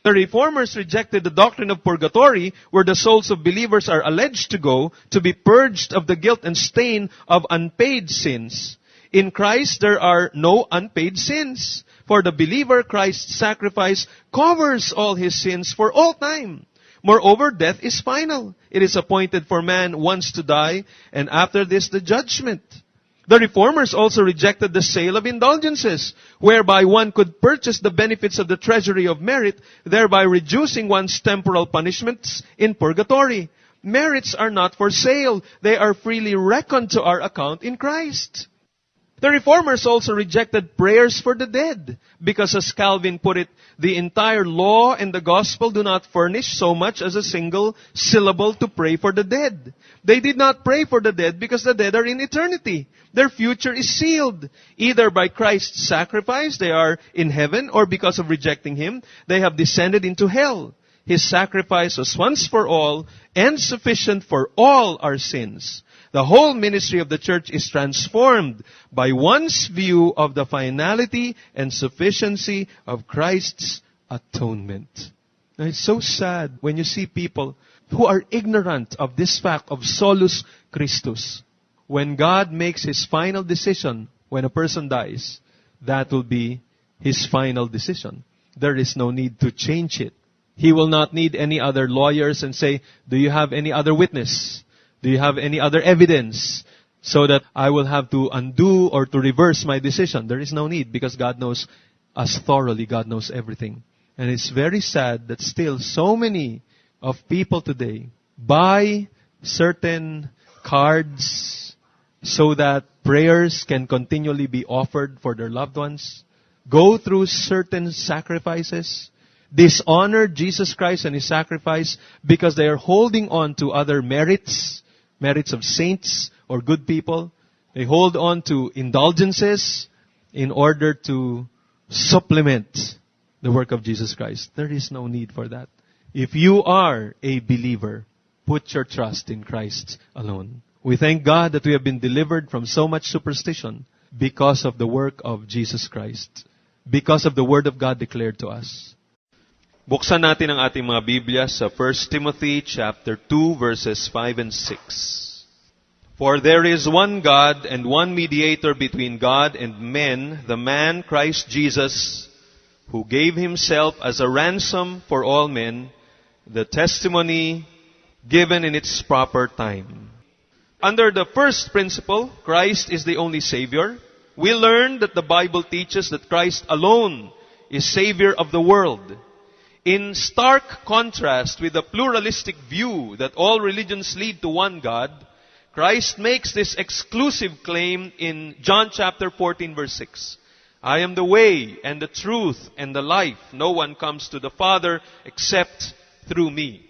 The Reformers rejected the doctrine of purgatory, where the souls of believers are alleged to go to be purged of the guilt and stain of unpaid sins. In Christ, there are no unpaid sins. For the believer, Christ's sacrifice covers all his sins for all time. Moreover, death is final. It is appointed for man once to die, and after this, the judgment. The Reformers also rejected the sale of indulgences, whereby one could purchase the benefits of the treasury of merit, thereby reducing one's temporal punishments in purgatory. Merits are not for sale. They are freely reckoned to our account in Christ. The Reformers also rejected prayers for the dead, because as Calvin put it, the entire law and the gospel do not furnish so much as a single syllable to pray for the dead. They did not pray for the dead because the dead are in eternity. Their future is sealed. Either by Christ's sacrifice, they are in heaven, or because of rejecting Him, they have descended into hell. His sacrifice was once for all and sufficient for all our sins. The whole ministry of the church is transformed by one's view of the finality and sufficiency of Christ's atonement. Now, it's so sad when you see people who are ignorant of this fact of solus Christus. When God makes His final decision when a person dies, that will be His final decision. There is no need to change it. He will not need any other lawyers and say, do you have any other witness? Do you have any other evidence? So that I will have to undo or to reverse my decision. There is no need, because God knows us thoroughly. God knows everything. And it's very sad that still so many of people today buy certain cards so that prayers can continually be offered for their loved ones. Go through certain sacrifices. Dishonor Jesus Christ and His sacrifice because they are holding on to other merits of saints or good people. They hold on to indulgences in order to supplement the work of Jesus Christ. There is no need for that. If you are a believer, put your trust in Christ alone. We thank God that we have been delivered from so much superstition because of the work of Jesus Christ, because of the Word of God declared to us. Buksan natin ang ating mga Biblia sa 1 Timothy chapter 2 verses 5 and 6. For there is one God and one mediator between God and men, the man Christ Jesus, who gave Himself as a ransom for all men, the testimony given in its proper time. Under the first principle, Christ is the only Savior, we learn that the Bible teaches that Christ alone is Savior of the world. In stark contrast with the pluralistic view that all religions lead to one God, Christ makes this exclusive claim in John chapter 14 verse 6. I am the way and the truth and the life. No one comes to the Father except through me.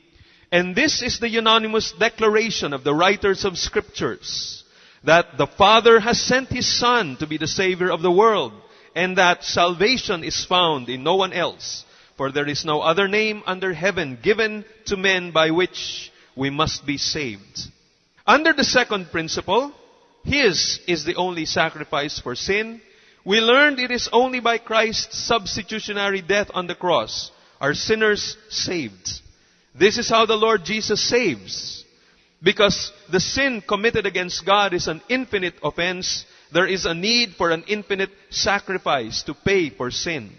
And this is the unanimous declaration of the writers of Scriptures, that the Father has sent His Son to be the Savior of the world, and that salvation is found in no one else. For there is no other name under heaven given to men by which we must be saved. Under the second principle, His is the only sacrifice for sin, We learned it is only by Christ's substitutionary death on the cross are sinners saved. This is how the Lord Jesus saves. Because the sin committed against God is an infinite offense, there is a need for an infinite sacrifice to pay for sin.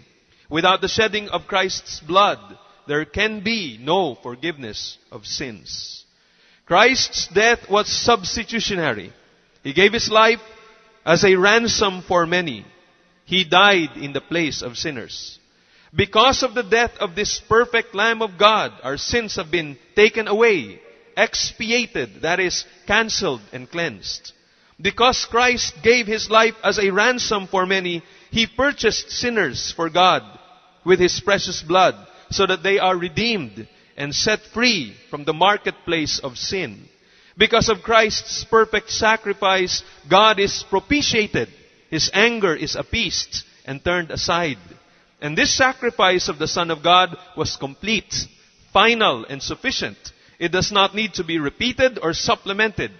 Without the shedding of Christ's blood, there can be no forgiveness of sins. Christ's death was substitutionary. He gave His life as a ransom for many. He died in the place of sinners. Because of the death of this perfect Lamb of God, our sins have been taken away, expiated, that is, cancelled and cleansed. Because Christ gave His life as a ransom for many, He purchased sinners for God with His precious blood, so that they are redeemed and set free from the marketplace of sin. Because of Christ's perfect sacrifice, God is propitiated. His anger is appeased and turned aside. And this sacrifice of the Son of God was complete, final, and sufficient. It does not need to be repeated or supplemented.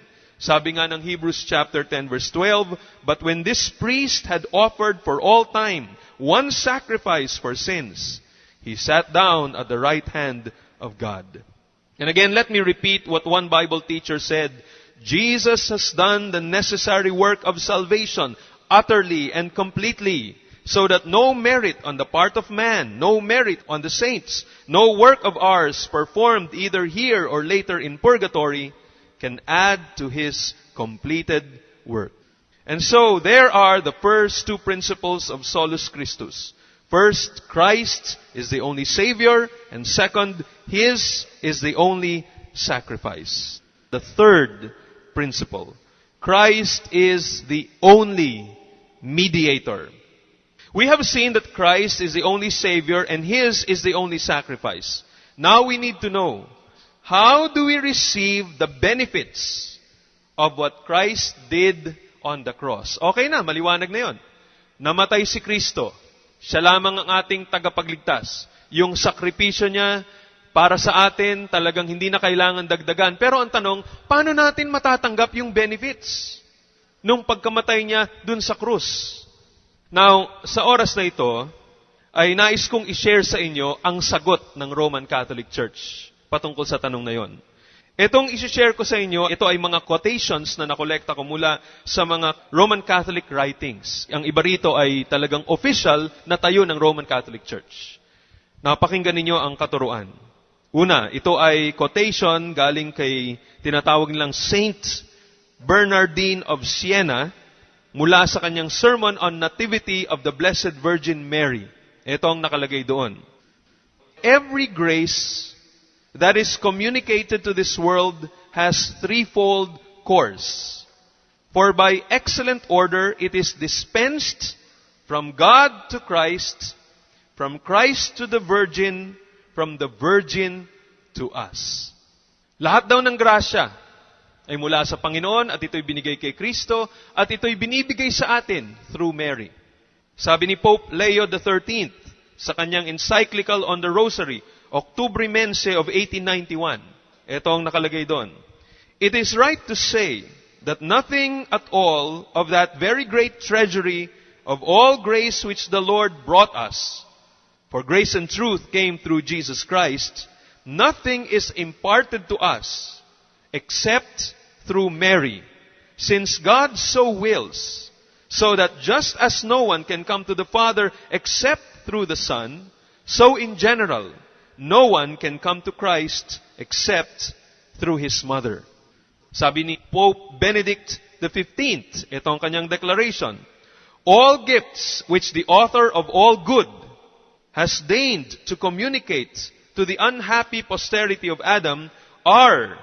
Sabi nga ng Hebrews chapter 10 verse 12, but when this priest had offered for all time one sacrifice for sins, He sat down at the right hand of God. And again, let me repeat what one Bible teacher said. Jesus has done the necessary work of salvation utterly and completely, so that no merit on the part of man, no merit on the saints, no work of ours performed either here or later in purgatory can add to His completed work. And so, there are the first two principles of Solus Christus. First, Christ is the only Savior, and second, His is the only sacrifice. The third principle, Christ is the only mediator. We have seen that Christ is the only Savior and His is the only sacrifice. Now we need to know, how do we receive the benefits of what Christ did on the cross? Okay na, maliwanag na yun. Namatay si Kristo. Siya lamang ang ating tagapagligtas. Yung sakripisyo niya para sa atin, talagang hindi na kailangan dagdagan. Pero ang tanong, paano natin matatanggap yung benefits nung pagkamatay niya dun sa krus? Now, sa oras na ito, ay nais kong i-share sa inyo ang sagot ng Roman Catholic Church patungkol sa tanong na yon. Itong i-share ko sa inyo, ito ay mga quotations na nakolekta ko mula sa mga Roman Catholic writings. Ang iba rito ay talagang official na tayo ng Roman Catholic Church. Napakinggan ninyo ang katuruan. Una, ito ay quotation galing kay tinatawag nilang Saint Bernardine of Siena mula sa kanyang Sermon on Nativity of the Blessed Virgin Mary. Ito ang nakalagay doon. Every grace that is communicated to this world has threefold course. For by excellent order it is dispensed from God to Christ, from Christ to the Virgin, from the Virgin to us. Lahat daw ng grasya ay mula sa Panginoon at ito'y binigay kay Kristo at ito'y binibigay sa atin through Mary. Sabi ni Pope Leo XIII sa kanyang encyclical on the Rosary, Octubrimense of 1891, ito ang nakalagay doon. It is right to say that nothing at all of that very great treasury of all grace which the Lord brought us, for grace and truth came through Jesus Christ, nothing is imparted to us except through Mary, since God so wills, so that just as no one can come to the Father except through the Son, so in general, no one can come to Christ except through His mother. Sabi ni Pope Benedict XV, ito ang kanyang declaration, all gifts which the author of all good has deigned to communicate to the unhappy posterity of Adam are,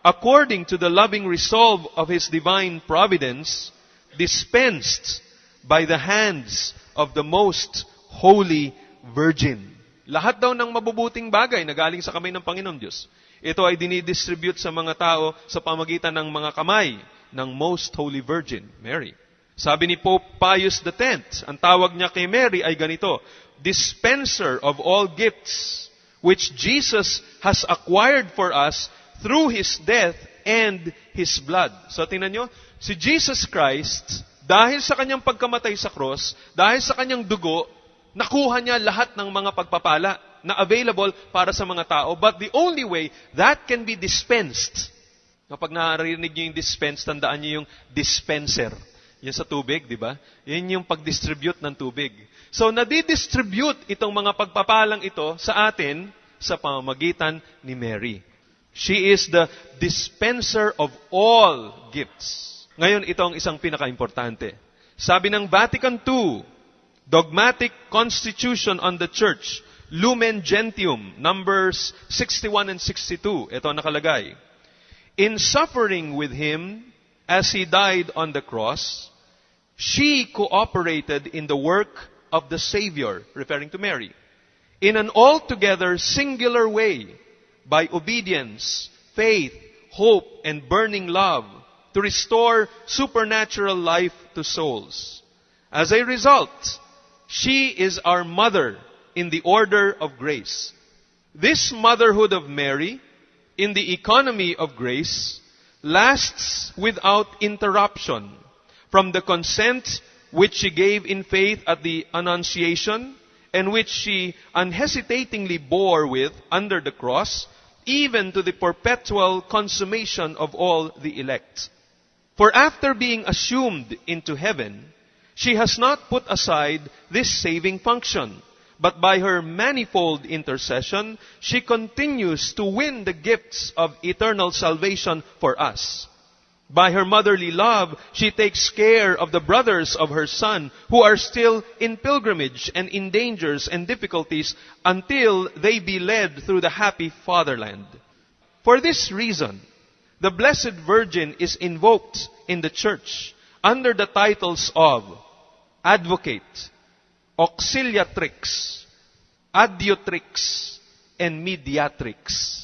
according to the loving resolve of His divine providence, dispensed by the hands of the most holy Virgin. Lahat daw ng mabubuting bagay na galing sa kamay ng Panginoon Diyos, ito ay dinidistribute sa mga tao sa pamagitan ng mga kamay ng Most Holy Virgin, Mary. Sabi ni Pope Pius X, ang tawag niya kay Mary ay ganito, dispenser of all gifts, which Jesus has acquired for us through His death and His blood. So tingnan nyo, si Jesus Christ, Dahil sa kanyang pagkamatay sa cross, dahil sa kanyang dugo, nakuha niya lahat ng mga pagpapala na available para sa mga tao. But the only way that can be dispensed, kapag narinig niyo yung dispense, tandaan niyo yung dispenser. Yan sa tubig, di ba? Yan yung pag-distribute ng tubig. So, nadidistribute itong mga pagpapalang ito sa atin sa pamamagitan ni Mary. She is the dispenser of all gifts. Ngayon, ito ang isang pinaka-importante. Sabi ng Vatican II, Dogmatic Constitution on the Church, Lumen Gentium, numbers 61 and 62. Ito ang nakalagay. In suffering with Him, as He died on the cross, she cooperated in the work of the Savior, referring to Mary, in an altogether singular way, by obedience, faith, hope, and burning love, to restore supernatural life to souls. As a result, she is our mother in the order of grace. This motherhood of Mary, in the economy of grace, lasts without interruption from the consent which she gave in faith at the Annunciation, and which she unhesitatingly bore with under the cross, even to the perpetual consummation of all the elect. For after being assumed into heaven, she has not put aside this saving function, but by her manifold intercession, she continues to win the gifts of eternal salvation for us. By her motherly love, she takes care of the brothers of her Son who are still in pilgrimage and in dangers and difficulties until they be led through the happy fatherland. For this reason, the Blessed Virgin is invoked in the Church under the titles of Advocate, Auxiliatrix, Adjutrix, and Mediatrix.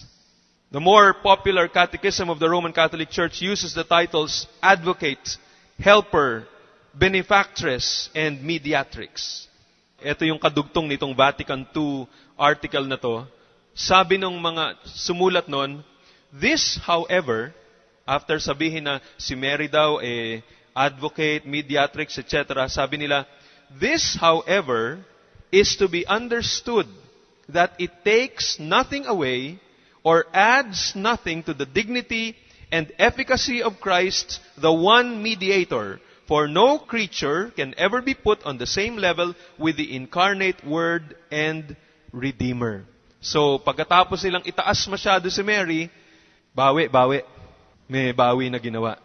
The more popular catechism of the Roman Catholic Church uses the titles Advocate, Helper, Benefactress, and Mediatrix. Ito yung kadugtong nitong Vatican II article na to. Sabi ng mga sumulat nun, this, however, after sabihin na si Mary daw, advocate, mediatrix, etc., sabi nila, this, however, is to be understood that it takes nothing away or adds nothing to the dignity and efficacy of Christ, the one mediator. For no creature can ever be put on the same level with the incarnate Word and Redeemer. So, pagkatapos silang itaas masyado si Mary, bawi. May bawi na ginawa.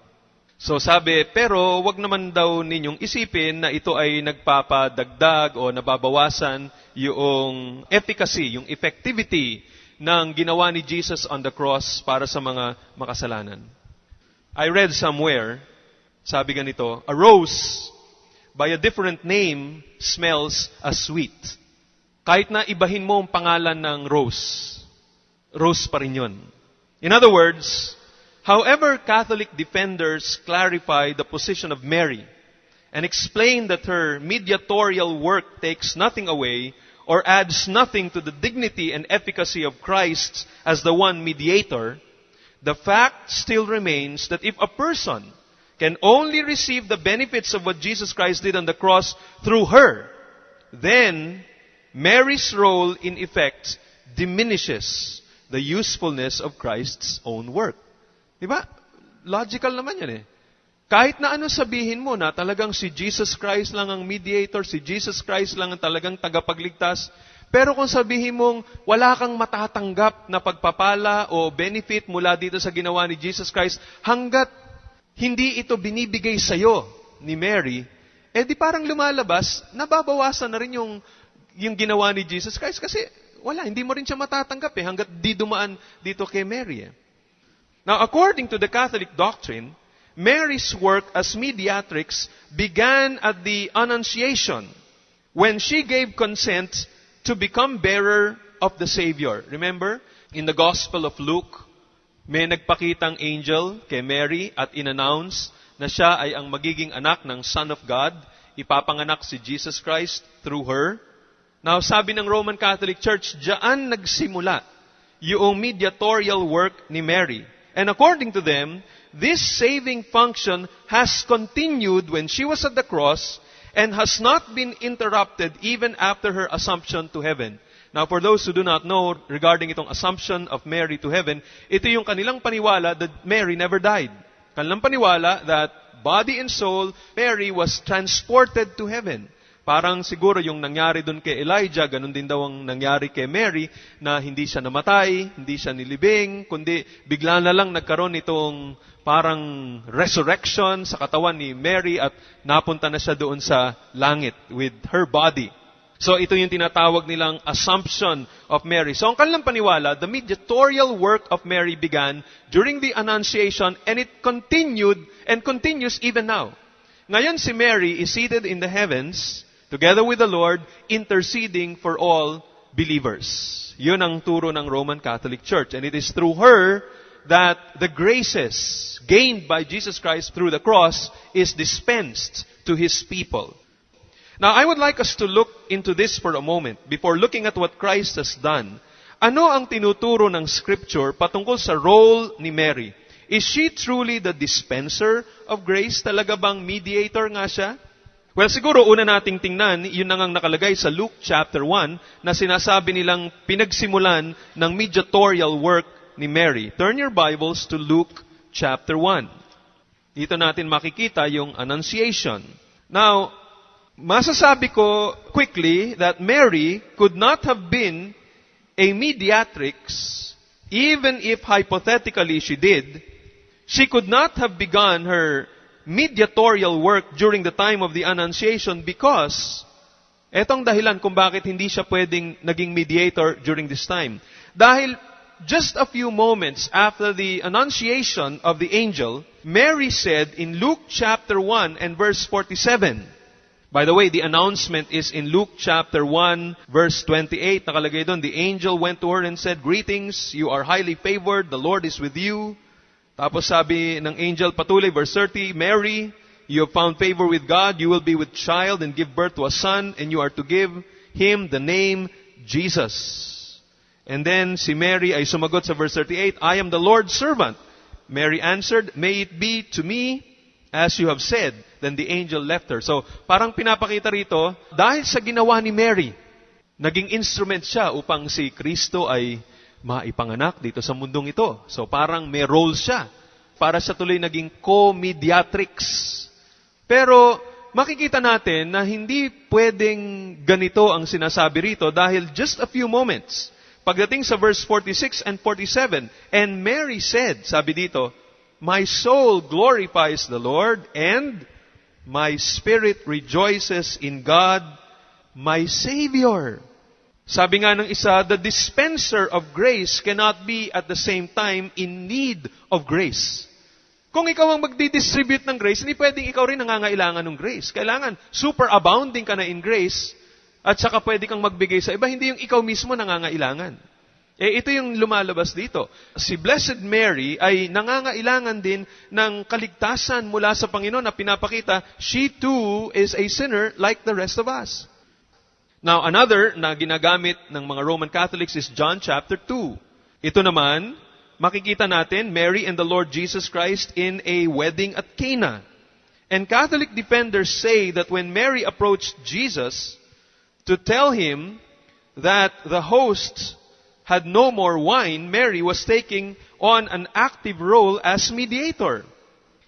So sabi, pero wag naman daw ninyong isipin na ito ay nagpapadagdag o nababawasan yung efficacy, yung effectivity ng ginawa ni Jesus on the cross para sa mga makasalanan. I read somewhere, sabi ganito, a rose by a different name smells as sweet. Kahit na ibahin mo ang pangalan ng rose, rose pa rin yun. In other words, however Catholic defenders clarify the position of Mary and explain that her mediatorial work takes nothing away or adds nothing to the dignity and efficacy of Christ as the one mediator, the fact still remains that if a person can only receive the benefits of what Jesus Christ did on the cross through her, then Mary's role in effect diminishes the usefulness of Christ's own work. Diba? Logical naman yan eh. Kahit na ano sabihin mo na talagang si Jesus Christ lang ang mediator, si Jesus Christ lang ang talagang tagapagligtas, pero kung sabihin mong wala kang matatanggap na pagpapala o benefit mula dito sa ginawa ni Jesus Christ, hanggat hindi ito binibigay sa'yo ni Mary, di parang lumalabas, nababawasan na rin yung ginawa ni Jesus Christ kasi wala, hindi mo rin siya matatanggap hanggat di dumaan dito kay Mary. Now, according to the Catholic doctrine, Mary's work as mediatrix began at the Annunciation when she gave consent to become bearer of the Savior. Remember, in the Gospel of Luke, may nagpakitang angel kay Mary at in-announce na siya ay ang magiging anak ng Son of God. Ipapanganak si Jesus Christ through her. Now, sabi ng Roman Catholic Church, diyan nagsimula yung mediatorial work ni Mary. And according to them, this saving function has continued when she was at the cross and has not been interrupted even after her assumption to heaven. Now, for those who do not know regarding itong assumption of Mary to heaven, ito yung kanilang paniwala that Mary never died. Kanilang paniwala that body and soul, Mary was transported to heaven. Parang siguro yung nangyari dun kay Elijah, ganun din daw ang nangyari kay Mary, na hindi siya namatay, hindi siya nilibing, kundi bigla na lang nagkaroon itong parang resurrection sa katawan ni Mary at napunta na siya doon sa langit with her body. So ito yung tinatawag nilang assumption of Mary. So ang kanilang paniwala, the mediatorial work of Mary began during the Annunciation and it continued and continues even now. Ngayon si Mary is seated in the heavens together with the Lord, interceding for all believers. Yun ang turo ng Roman Catholic Church. And it is through her that the graces gained by Jesus Christ through the cross is dispensed to His people. Now, I would like us to look into this for a moment before looking at what Christ has done. Ano ang tinuturo ng Scripture patungkol sa role ni Mary? Is she truly the dispenser of grace? Talaga bang mediator nga siya? Well, siguro una nating tingnan, yun na ngang nakalagay sa Luke chapter 1 na sinasabi nilang pinagsimulan ng mediatorial work ni Mary. Turn your Bibles to Luke chapter 1. Dito natin makikita yung Annunciation. Now, masasabi ko quickly that Mary could not have been a mediatrix even if hypothetically she did. She could not have begun her mediatorial work during the time of the Annunciation because etong dahilan kung bakit hindi siya pwedeng naging mediator during this time. Dahil just a few moments after the Annunciation of the angel, Mary said in Luke chapter 1 and verse 47, by the way, the announcement is in Luke chapter 1, verse 28. Nakalagay doon, the angel went to her and said, "Greetings, you are highly favored, the Lord is with you." Tapos sabi ng angel patuloy, verse 30, "Mary, you have found favor with God, you will be with child and give birth to a son, and you are to give him the name Jesus." And then si Mary ay sumagot sa verse 38, "I am the Lord's servant." Mary answered, "May it be to me as you have said." Then the angel left her. So, parang pinapakita rito, dahil sa ginawa ni Mary, naging instrument siya upang si Kristo ay maipanganak dito sa mundong ito. So, parang may role siya para siya tuloy naging co-mediatrix. Pero, makikita natin na hindi pwedeng ganito ang sinasabi rito dahil just a few moments. Pagdating sa verse 46 and 47, and Mary said, sabi dito, "My soul glorifies the Lord, and my spirit rejoices in God, my Savior." Sabi nga ng isa, the dispenser of grace cannot be at the same time in need of grace. Kung ikaw ang magdi-distribute ng grace, hindi pwedeng ikaw rin nangangailangan ng grace. Kailangan superabounding ka na in grace, at saka pwede kang magbigay sa iba, hindi yung ikaw mismo nangangailangan. Ito yung lumalabas dito. Si Blessed Mary ay nangangailangan din ng kaligtasan mula sa Panginoon na pinapakita, she too is a sinner like the rest of us. Now, another na ginagamit ng mga Roman Catholics is John chapter 2. Ito naman, makikita natin, Mary and the Lord Jesus Christ in a wedding at Cana. And Catholic defenders say that when Mary approached Jesus to tell him that the host had no more wine, Mary was taking on an active role as mediator.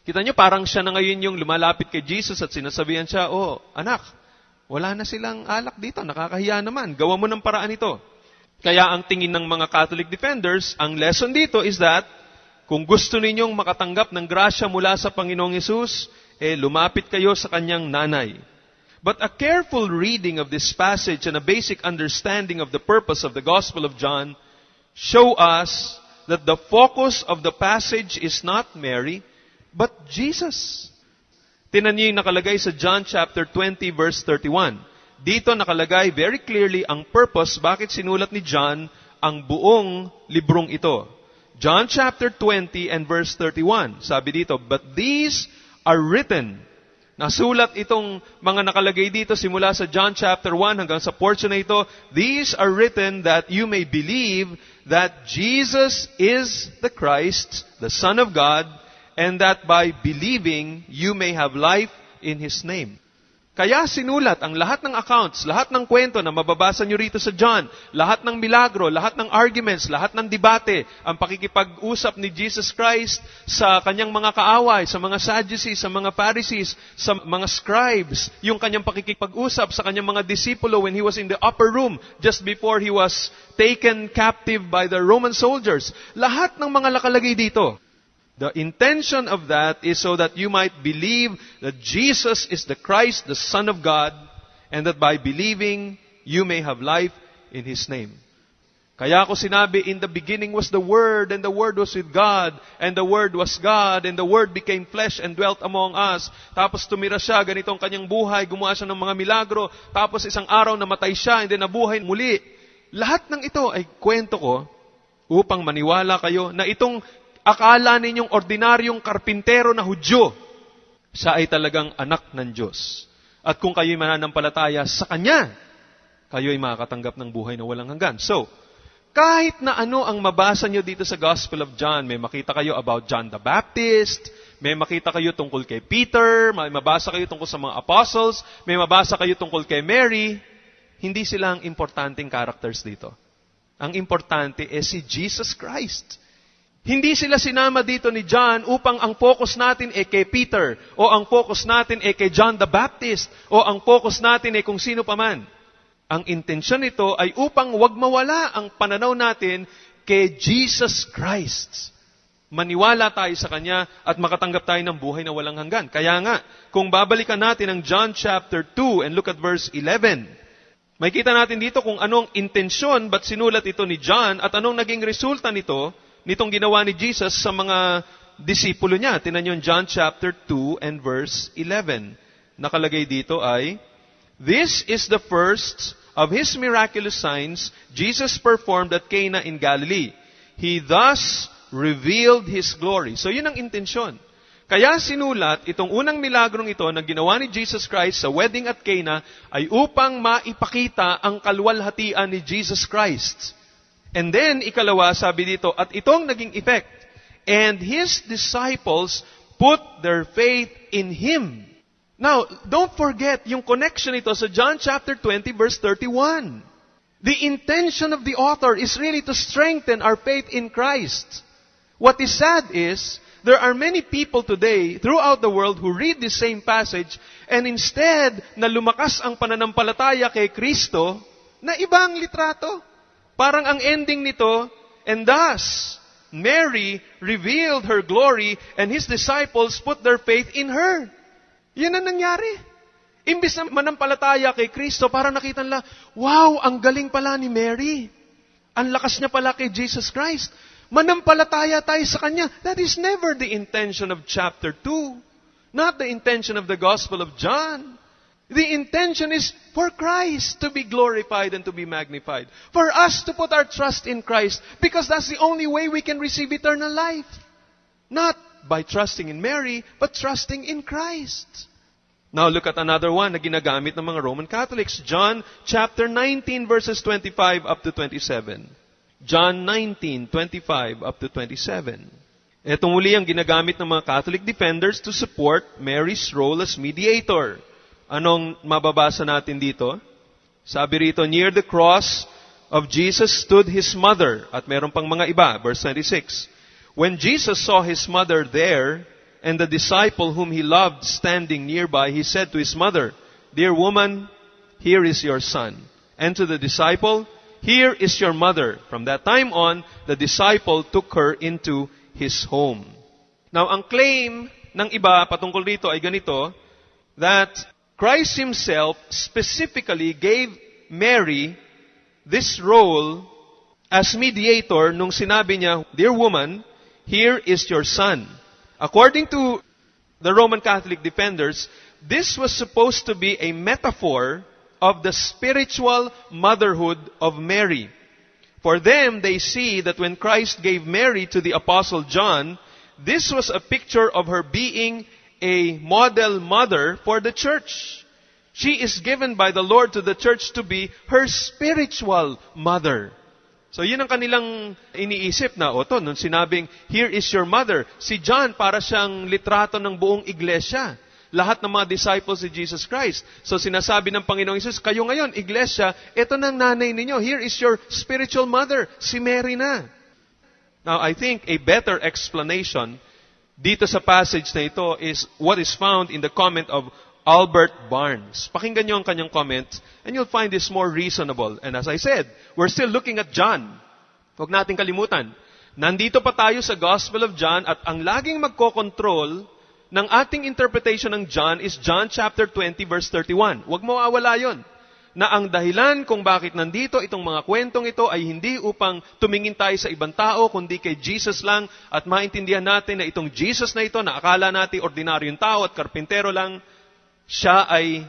Kita nyo, parang siya na ngayon yung lumalapit kay Jesus at sinasabihan siya, "Oh, anak, wala na silang alak dito, nakakahiya naman, gawa mo ng paraan ito." Kaya ang tingin ng mga Catholic defenders, ang lesson dito is that, kung gusto ninyong makatanggap ng grasya mula sa Panginoong Hesus, lumapit kayo sa kanyang nanay. But a careful reading of this passage and a basic understanding of the purpose of the Gospel of John show us that the focus of the passage is not Mary, but Jesus. Tinan niyo yung nakalagay sa John chapter 20 verse 31. Dito nakalagay very clearly ang purpose bakit sinulat ni John ang buong librong ito. John chapter 20 and verse 31. Sabi dito, "But these are written Nasulat itong mga nakalagay dito simula sa John chapter 1 hanggang sa portion na ito. These are written that you may believe that Jesus is the Christ, the Son of God, and that by believing you may have life in His name. Kaya sinulat ang lahat ng accounts, lahat ng kwento na mababasa nyo rito sa John, lahat ng milagro, lahat ng arguments, lahat ng debate, ang pakikipag-usap ni Jesus Christ sa kanyang mga kaaway, sa mga Sadducees, sa mga Pharisees, sa mga scribes, yung kanyang pakikipag-usap sa kanyang mga disipulo when he was in the upper room just before he was taken captive by the Roman soldiers. Lahat ng mga nakalagay dito. The intention of that is so that you might believe that Jesus is the Christ, the Son of God, and that by believing, you may have life in His name. Kaya ako sinabi, in the beginning was the Word, and the Word was with God, and the Word was God, and the Word became flesh and dwelt among us. Tapos tumira siya, ganito ang kanyang buhay, gumawa siya ng mga milagro, tapos isang araw namatay siya, and then nabuhay muli. Lahat ng ito ay kwento ko upang maniwala kayo na itong akala ninyong ordinaryong karpintero na Hudyo, siya ay talagang anak ng Diyos. At kung kayo'y mananampalataya sa Kanya, kayo'y makakatanggap ng buhay na walang hanggan. So, kahit na ano ang mabasa nyo dito sa Gospel of John, may makita kayo about John the Baptist, may makita kayo tungkol kay Peter, may mabasa kayo tungkol sa mga apostles, may mabasa kayo tungkol kay Mary, hindi sila ang importanteng characters dito. Ang importante ay si Jesus Christ. Hindi sila sinama dito ni John upang ang focus natin ay kay Peter, o ang focus natin ay kay John the Baptist, o ang focus natin ay kung sino paman. Ang intensyon nito ay upang wag mawala ang pananaw natin kay Jesus Christ. Maniwala tayo sa Kanya at makatanggap tayo ng buhay na walang hanggan. Kaya nga, kung babalikan natin ang John chapter 2 and look at verse 11, makikita natin dito kung anong intensyon, ba't sinulat ito ni John, at anong naging resulta nitong ginawa ni Jesus sa mga disipulo niya. Tingnan niyo John chapter 2 and verse 11. Nakalagay dito ay, "This is the first of His miraculous signs Jesus performed at Cana in Galilee. He thus revealed His glory." So yun ang intensyon. Kaya sinulat itong unang milagrong ito na ginawa ni Jesus Christ sa wedding at Cana ay upang maipakita ang kalwalhatian ni Jesus Christ. And then, ikalawa, sabi dito, at itong naging effect, and His disciples put their faith in Him. Now, don't forget yung connection ito sa John chapter 20, verse 31. The intention of the author is really to strengthen our faith in Christ. What is sad is, there are many people today throughout the world who read this same passage, and instead na lumakas ang pananampalataya kay Kristo, na ibang litrato. Parang ang ending nito, and thus, Mary revealed her glory and His disciples put their faith in her. Yan ang nangyari. Imbis na manampalataya kay Kristo, parang nakita nila, wow, ang galing pala ni Mary. Ang lakas niya pala kay Jesus Christ. Manampalataya tayo sa Kanya. That is never the intention of chapter 2. Not the intention of the Gospel of John. The intention is for Christ to be glorified and to be magnified. For us to put our trust in Christ, because that's the only way we can receive eternal life. Not by trusting in Mary, but trusting in Christ. Now look at another one na ginagamit ng mga Roman Catholics. John chapter 19 verses 25 up to 27. John 19:25 up to 27. Ito muli ang ginagamit ng mga Catholic defenders to support Mary's role as mediator. Anong mababasa natin dito? Sabi rito, near the cross of Jesus stood His mother. At meron pang mga iba. Verse 26. When Jesus saw His mother there, and the disciple whom He loved standing nearby, He said to His mother, "Dear woman, here is your son." And to the disciple, "Here is your mother." From that time on, the disciple took her into his home. Now, ang claim ng iba patungkol dito ay ganito, that Christ Himself specifically gave Mary this role as mediator nung sinabi niya, "Dear woman, here is your son." According to the Roman Catholic defenders, this was supposed to be a metaphor of the spiritual motherhood of Mary. For them, they see that when Christ gave Mary to the Apostle John, this was a picture of her being a model mother for the church. She is given by the Lord to the church to be her spiritual mother. So yun ang kanilang iniisip na, nung sinabing, here is your mother. Si John, para siyang litrato ng buong iglesia. Lahat ng mga disciples ni Jesus Christ. So sinasabi ng Panginoong Hesus, kayo ngayon, iglesia, ito ng nanay ninyo. Here is your spiritual mother, si Mary na. Now, I think a better explanation dito sa passage na ito is what is found in the comment of Albert Barnes. Pakinggan niyo ang kanyang comment and you'll find this more reasonable. And as I said, we're still looking at John. Huwag natin kalimutan. Nandito pa tayo sa Gospel of John at ang laging magkokontrol ng ating interpretation ng John is John chapter 20 verse 31. Huwag mo mawawala yon. Na ang dahilan kung bakit nandito itong mga kwentong ito ay hindi upang tumingin tayo sa ibang tao, kundi kay Jesus lang at maintindihan natin na itong Jesus na ito na akala natin ordinaryong tao at karpintero lang, siya ay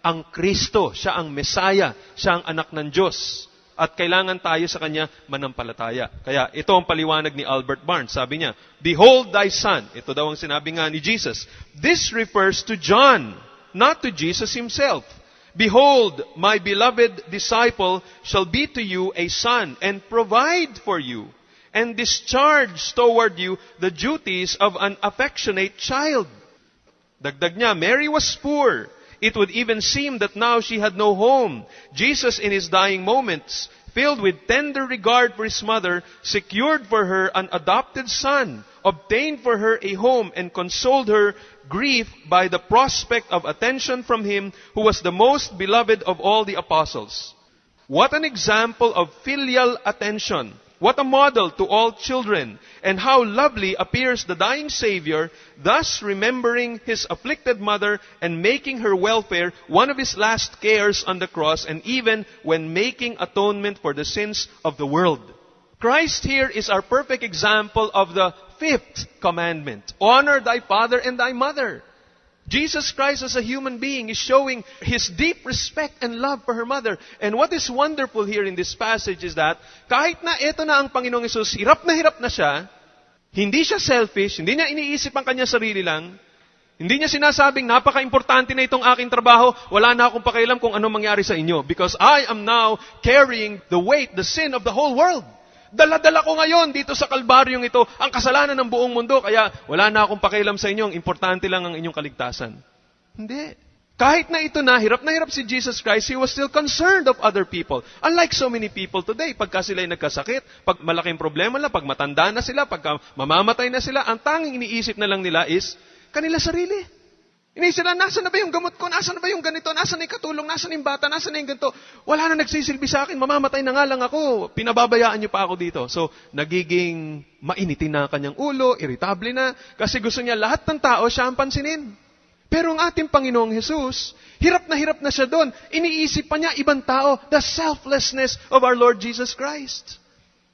ang Kristo, siya ang Mesaya, siya ang anak ng Diyos. At kailangan tayo sa Kanya manampalataya. Kaya ito ang paliwanag ni Albert Barnes. Sabi niya, behold thy son. Ito daw ang sinabi nga ni Jesus. This refers to John, not to Jesus himself. Behold, my beloved disciple shall be to you a son and provide for you and discharge toward you the duties of an affectionate child. Dagdag niya, Mary was poor. It would even seem that now she had no home. Jesus, in his dying moments, filled with tender regard for his mother, secured for her an adopted son, obtained for her a home, and consoled her grief by the prospect of attention from him who was the most beloved of all the apostles. What an example of filial attention! What a model to all children, and how lovely appears the dying Savior, thus remembering his afflicted mother and making her welfare one of his last cares on the cross, and even when making atonement for the sins of the world. Christ here is our perfect example of the fifth commandment. Honor thy father and thy mother. Jesus Christ as a human being is showing His deep respect and love for her mother. And what is wonderful here in this passage is that kahit na ito na ang Panginoong Hesus, hirap na siya, hindi siya selfish, hindi niya iniisip ang kanya sarili lang, hindi niya sinasabing napaka-importante na itong aking trabaho, wala na akong pakialam kung ano mangyari sa inyo because I am now carrying the weight, the sin of the whole world. Dala-dala ko ngayon dito sa kalbaryong ito ang kasalanan ng buong mundo. Kaya wala na akong pakialam sa inyo. Importante lang ang inyong kaligtasan. Hindi. Kahit na ito na hirap si Jesus Christ, He was still concerned of other people. Unlike so many people today, pagka sila'y nagkasakit, pag malaking problema na, pag matanda na sila, pag mamamatay na sila, ang tanging iniisip na lang nila is kanila sarili. Iniisip na, nasa na ba yung gamot ko? Nasa na ba yung ganito? Nasa na yung katulong? Nasa na yung bata? Nasa na yung ganito? Wala na nagsisilbi sa akin. Mamamatay na nga lang ako. Pinababayaan niyo pa ako dito. So, nagiging mainitin na kanyang ulo, irritable na, kasi gusto niya lahat ng tao siya ang pansinin. Pero ang ating Panginoong Jesus, hirap na siya doon. Iniisip pa niya ibang tao, the selflessness of our Lord Jesus Christ.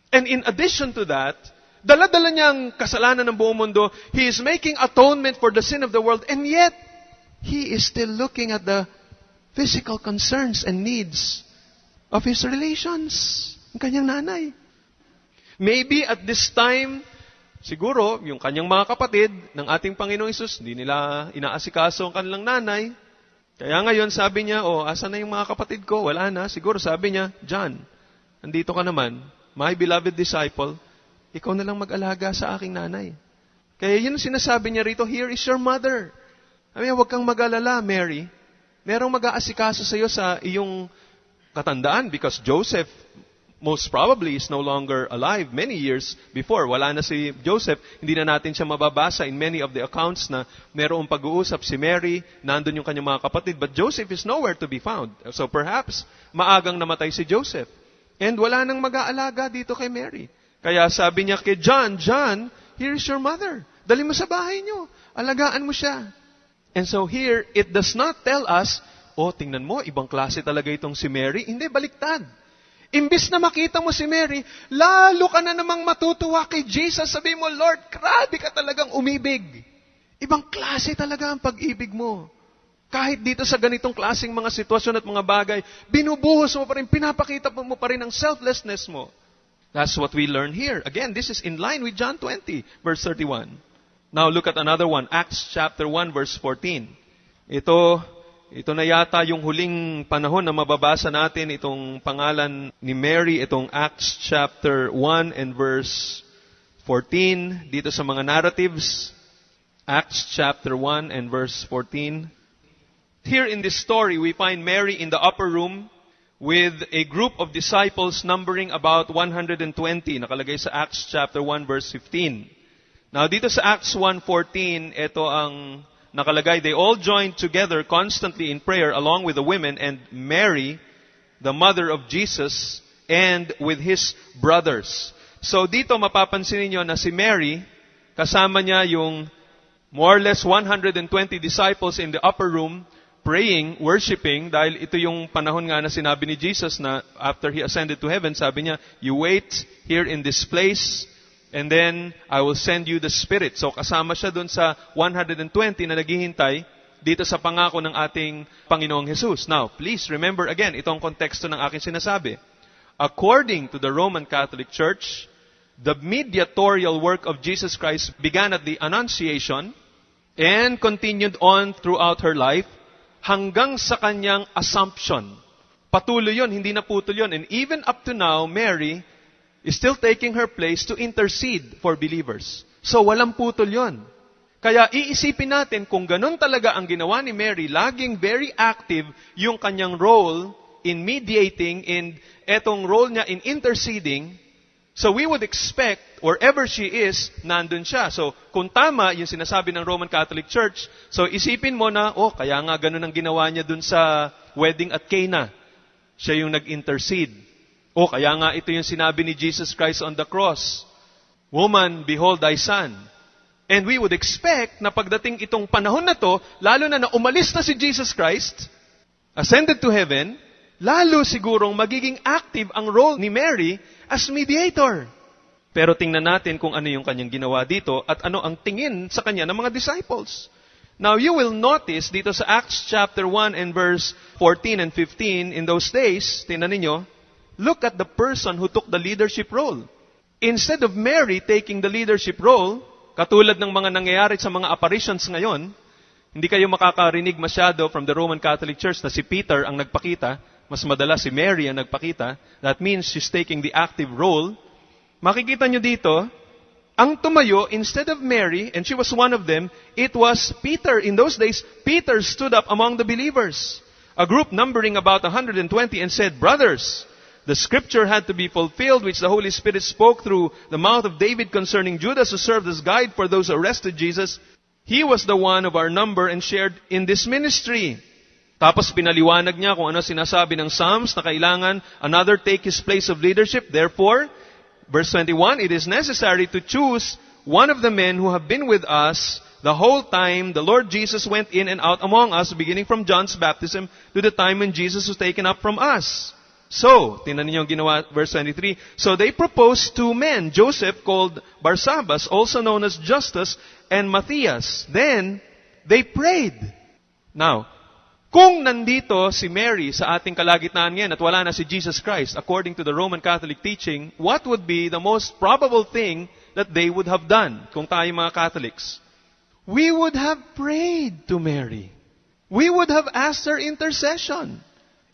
And in addition to that, dala-dala niyang kasalanan ng buong mundo, He is making atonement for the sin of the world, and yet, He is still looking at the physical concerns and needs of His relations. Ang kanyang nanay. Maybe at this time, siguro, yung kanyang mga kapatid ng ating Panginoong Hesus, hindi nila inaasikaso ang kanilang nanay. Kaya ngayon, sabi niya, asan na yung mga kapatid ko? Wala na. Siguro sabi niya, John, andito ka naman, my beloved disciple, ikaw na lang mag-alaga sa aking nanay. Kaya yun sinasabi niya rito, here is your mother. Huwag kang mag-alala, Mary. Merong mag-aasikaso sa iyo sa iyong katandaan because Joseph most probably is no longer alive many years before. Wala na si Joseph. Hindi na natin siya mababasa in many of the accounts na merong pag-uusap si Mary, nandun yung kanyang mga kapatid. But Joseph is nowhere to be found. So perhaps, maagang namatay si Joseph. And wala nang mag-aalaga dito kay Mary. Kaya sabi niya kay John, John, here is your mother. Dali mo sa bahay niyo. Alagaan mo siya. And so here, it does not tell us, tingnan mo, ibang klase talaga itong si Mary. Hindi, baliktad. Imbis na makita mo si Mary, lalo ka na namang matutuwa kay Jesus. Sabi mo, Lord, grabe ka talagang umibig. Ibang klase talaga ang pag-ibig mo. Kahit dito sa ganitong klaseng mga sitwasyon at mga bagay, binubuhos mo pa rin, pinapakita mo pa rin ang selflessness mo. That's what we learn here. Again, this is in line with John 20, verse 31. Now look at another one, Acts chapter 1 verse 14. Ito na yata yung huling panahon na mababasa natin itong pangalan ni Mary, itong Acts chapter 1 and verse 14 dito sa mga narratives. Acts chapter 1 and verse 14. Here in this story, we find Mary in the upper room with a group of disciples numbering about 120. Nakalagay sa Acts chapter 1 verse 15. Now dito sa Acts 1:14, ito ang nakalagay. They all joined together constantly in prayer along with the women and Mary, the mother of Jesus, and with his brothers. So dito mapapansin niyo na si Mary, kasama niya yung more or less 120 disciples in the upper room, praying, worshiping, dahil ito yung panahon nga na sinabi ni Jesus na after He ascended to heaven, sabi niya, you wait here in this place, and then I will send you the Spirit. So kasama siya dun sa 120 na naghihintay dito sa pangako ng ating Panginoong Jesus. Now, please remember again, itong konteksto ng aking sinasabi. According to the Roman Catholic Church, the mediatorial work of Jesus Christ began at the Annunciation and continued on throughout her life hanggang sa kanyang Assumption. Patuloy yun, hindi naputol yun. And even up to now, Mary is still taking her place to intercede for believers. So walang putol yun. Kaya iisipin natin kung ganun talaga ang ginawa ni Mary, laging very active yung kanyang role in mediating, in etong role niya in interceding. So we would expect, wherever she is, nandun siya. So kung tama yung sinasabi ng Roman Catholic Church, so isipin mo na, kaya nga ganun ang ginawa niya dun sa wedding at Cana. Siya yung nag-intercede. Kaya nga ito yung sinabi ni Jesus Christ on the cross. Woman, behold thy son. And we would expect na pagdating itong panahon na to, lalo na umalis na si Jesus Christ, ascended to heaven, lalo sigurong magiging active ang role ni Mary as mediator. Pero tingnan natin kung ano yung kanyang ginawa dito at ano ang tingin sa kanya ng mga disciples. Now you will notice dito sa Acts chapter 1 and verse 14 and 15, in those days, tingnan ninyo, look at the person who took the leadership role. Instead of Mary taking the leadership role, katulad ng mga nangyayari sa mga apparitions ngayon, hindi kayo makakarinig masyado from the Roman Catholic Church na si Peter ang nagpakita. Mas madalas si Mary ang nagpakita. That means she's taking the active role. Makikita nyo dito, ang tumayo, instead of Mary, and she was one of them, it was Peter. In those days, Peter stood up among the believers, a group numbering about 120, and said, brothers, the scripture had to be fulfilled, which the Holy Spirit spoke through the mouth of David concerning Judas, who served as guide for those who arrested Jesus. He was the one of our number and shared in this ministry. Tapos pinaliwanag niya kung ano sinasabi ng Psalms na kailangan another take his place of leadership. Therefore, verse 21, it is necessary to choose one of the men who have been with us the whole time the Lord Jesus went in and out among us, beginning from John's baptism to the time when Jesus was taken up from us. So, tingnan niyo yung ginawa, verse 23. So they proposed two men, Joseph called Barsabas, also known as Justus, and Matthias. Then, they prayed. Now, kung nandito si Mary sa ating kalagitnaan ngayon at wala na si Jesus Christ, according to the Roman Catholic teaching, what would be the most probable thing that they would have done kung tayo mga Catholics? We would have prayed to Mary. We would have asked her intercession.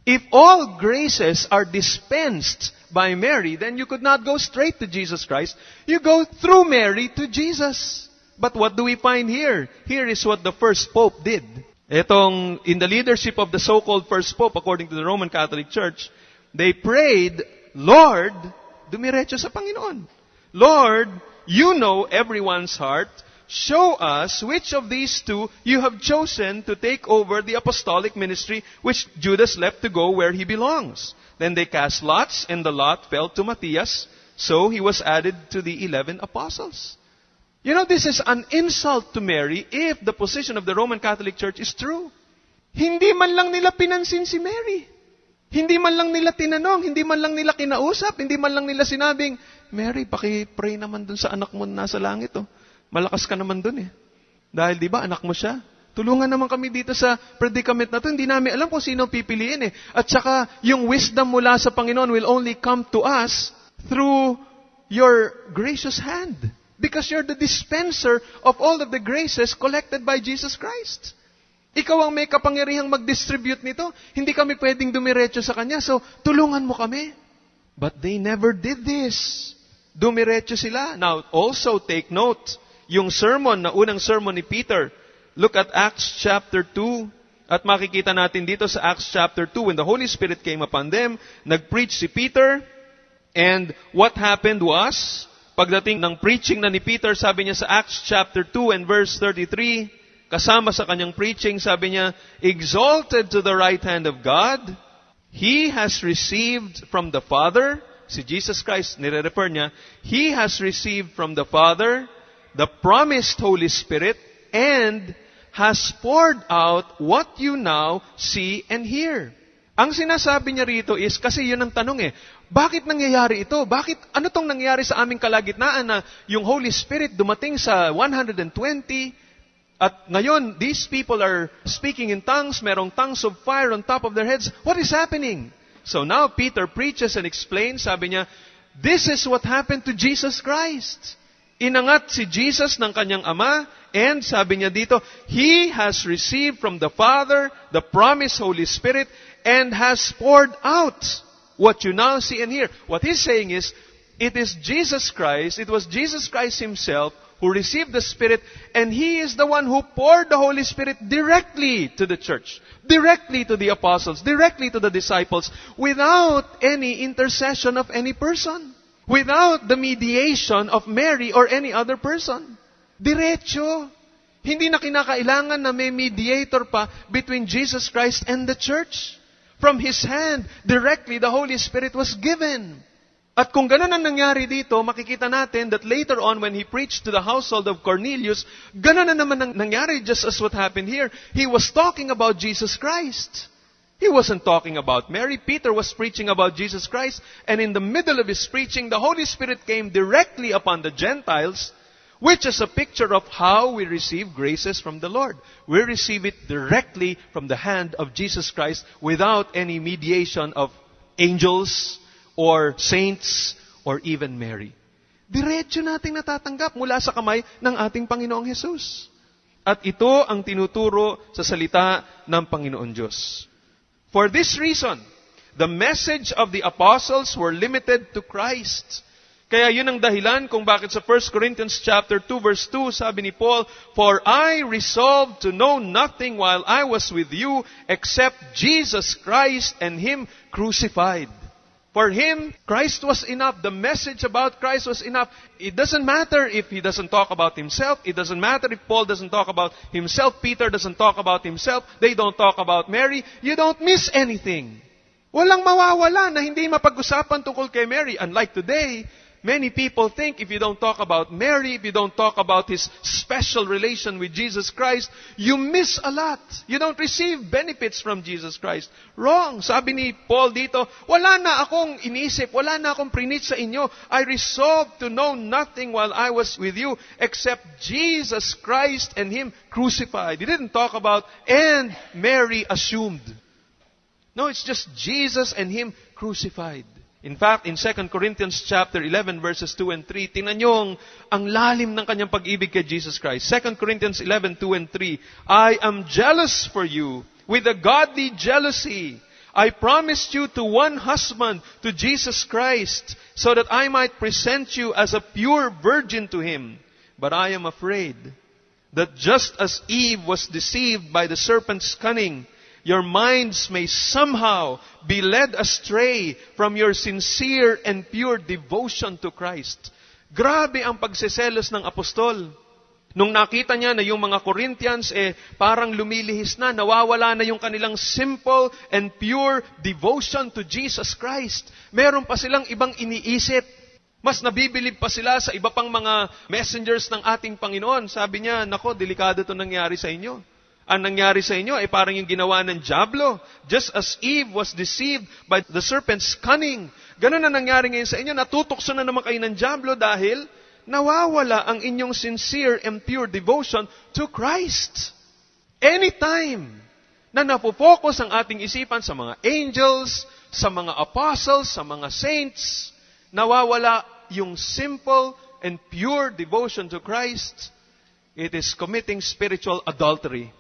If all graces are dispensed by Mary, then you could not go straight to Jesus Christ. You go through Mary to Jesus. But what do we find here? Here is what the first Pope did. In the leadership of the so-called first Pope, according to the Roman Catholic Church, they prayed, Lord, dumiretso sa Panginoon. Lord, you know everyone's heart. Show us which of these two you have chosen to take over the apostolic ministry, which Judas left to go where he belongs. Then they cast lots, and the lot fell to Matthias, so he was added to the 11 apostles. You know, this is an insult to Mary if the position of the Roman Catholic Church is true. Hindi man lang nila pinansin si Mary. Hindi man lang nila tinanong, hindi man lang nila kinausap, hindi man lang nila sinabing, Mary, paki-pray naman dun sa anak mo na nasa langit. Malakas ka naman dun eh. Dahil di ba, anak mo siya. Tulungan naman kami dito sa predicament na to. Hindi namin alam kung sino pipiliin eh. At saka, yung wisdom mula sa Panginoon will only come to us through your gracious hand. Because you're the dispenser of all of the graces collected by Jesus Christ. Ikaw ang may kapangyarihang mag-distribute nito. Hindi kami pwedeng dumiretso sa Kanya. So, tulungan mo kami. But they never did this. Dumiretso sila. Now, also take note, yung sermon, na unang sermon ni Peter. Look at Acts chapter 2. At makikita natin dito sa Acts chapter 2, when the Holy Spirit came upon them, nag-preach si Peter. And what happened was, pagdating ng preaching na ni Peter, sabi niya sa Acts chapter 2 and verse 33, kasama sa kanyang preaching, sabi niya, exalted to the right hand of God, He has received from the Father, si Jesus Christ, nire-refer niya, He has received from the Father the promised Holy Spirit and has poured out what you now see and hear. Ang sinasabi niya rito is, kasi yun ang tanong bakit nangyayari ito? Ano tong nangyayari sa aming kalagitnaan na yung Holy Spirit dumating sa 120 at ngayon, these people are speaking in tongues, merong tongues of fire on top of their heads. What is happening? So now Peter preaches and explains, sabi niya, this is what happened to Jesus Christ. Inangat si Jesus ng kanyang Ama, and sabi niya dito, He has received from the Father the promised Holy Spirit and has poured out what you now see and hear. What he's saying is, it was Jesus Christ Himself who received the Spirit, and He is the one who poured the Holy Spirit directly to the church, directly to the apostles, directly to the disciples, without any intercession of any person, without the mediation of Mary or any other person. Diretso. Hindi na kinakailangan na may mediator pa between Jesus Christ and the church. From His hand, directly, the Holy Spirit was given. At kung ganun ang nangyari dito, makikita natin that later on when He preached to the household of Cornelius, ganun na naman ang nangyari just as what happened here. He was talking about Jesus Christ. He wasn't talking about Mary. Peter was preaching about Jesus Christ. And in the middle of his preaching, the Holy Spirit came directly upon the Gentiles, which is a picture of how we receive graces from the Lord. We receive it directly from the hand of Jesus Christ without any mediation of angels or saints or even Mary. Diretso nating natatanggap mula sa kamay ng ating Panginoong Jesus. At ito ang tinuturo sa salita ng Panginoon Diyos. For this reason, the message of the apostles were limited to Christ. Kaya yun ang dahilan kung bakit sa 1 Corinthians chapter 2 verse 2, sabi ni Paul, For I resolved to know nothing while I was with you except Jesus Christ and Him crucified. For him, Christ was enough. The message about Christ was enough. It doesn't matter if he doesn't talk about himself. It doesn't matter if Paul doesn't talk about himself. Peter doesn't talk about himself. They don't talk about Mary. You don't miss anything. Walang mawawala na hindi mapag-usapan tungkol kay Mary. Unlike today, many people think if you don't talk about Mary, if you don't talk about His special relation with Jesus Christ, you miss a lot. You don't receive benefits from Jesus Christ. Wrong. Sabi ni Paul dito, wala na akong inisip, wala na akong preach sa inyo. I resolved to know nothing while I was with you except Jesus Christ and Him crucified. He didn't talk about and Mary assumed. No, it's just Jesus and Him crucified. In fact, in 2 Corinthians chapter 11 verses 2 and 3, tingnan niyo ang lalim ng kanyang pag-ibig kay Jesus Christ. 2 Corinthians 11, 2 and 3, I am jealous for you with a godly jealousy. I promised you to one husband, to Jesus Christ, so that I might present you as a pure virgin to Him. But I am afraid that just as Eve was deceived by the serpent's cunning, your minds may somehow be led astray from your sincere and pure devotion to Christ. Grabe ang pagseselos ng apostol. Nung nakita niya na yung mga Corinthians parang lumilihis na, nawawala na yung kanilang simple and pure devotion to Jesus Christ. Meron pa silang ibang iniisip. Mas nabibilib pa sila sa iba pang mga messengers ng ating Panginoon. Sabi niya, nako, delikado ito nangyari sa inyo. Ang nangyari sa inyo ay parang yung ginawa ng dyablo. Just as Eve was deceived by the serpent's cunning. Ganun na nangyari ngayon sa inyo. Natutokso na naman kayo ng dyablo dahil nawawala ang inyong sincere and pure devotion to Christ. Anytime na napofocus ang ating isipan sa mga angels, sa mga apostles, sa mga saints, nawawala yung simple and pure devotion to Christ, it is committing spiritual adultery.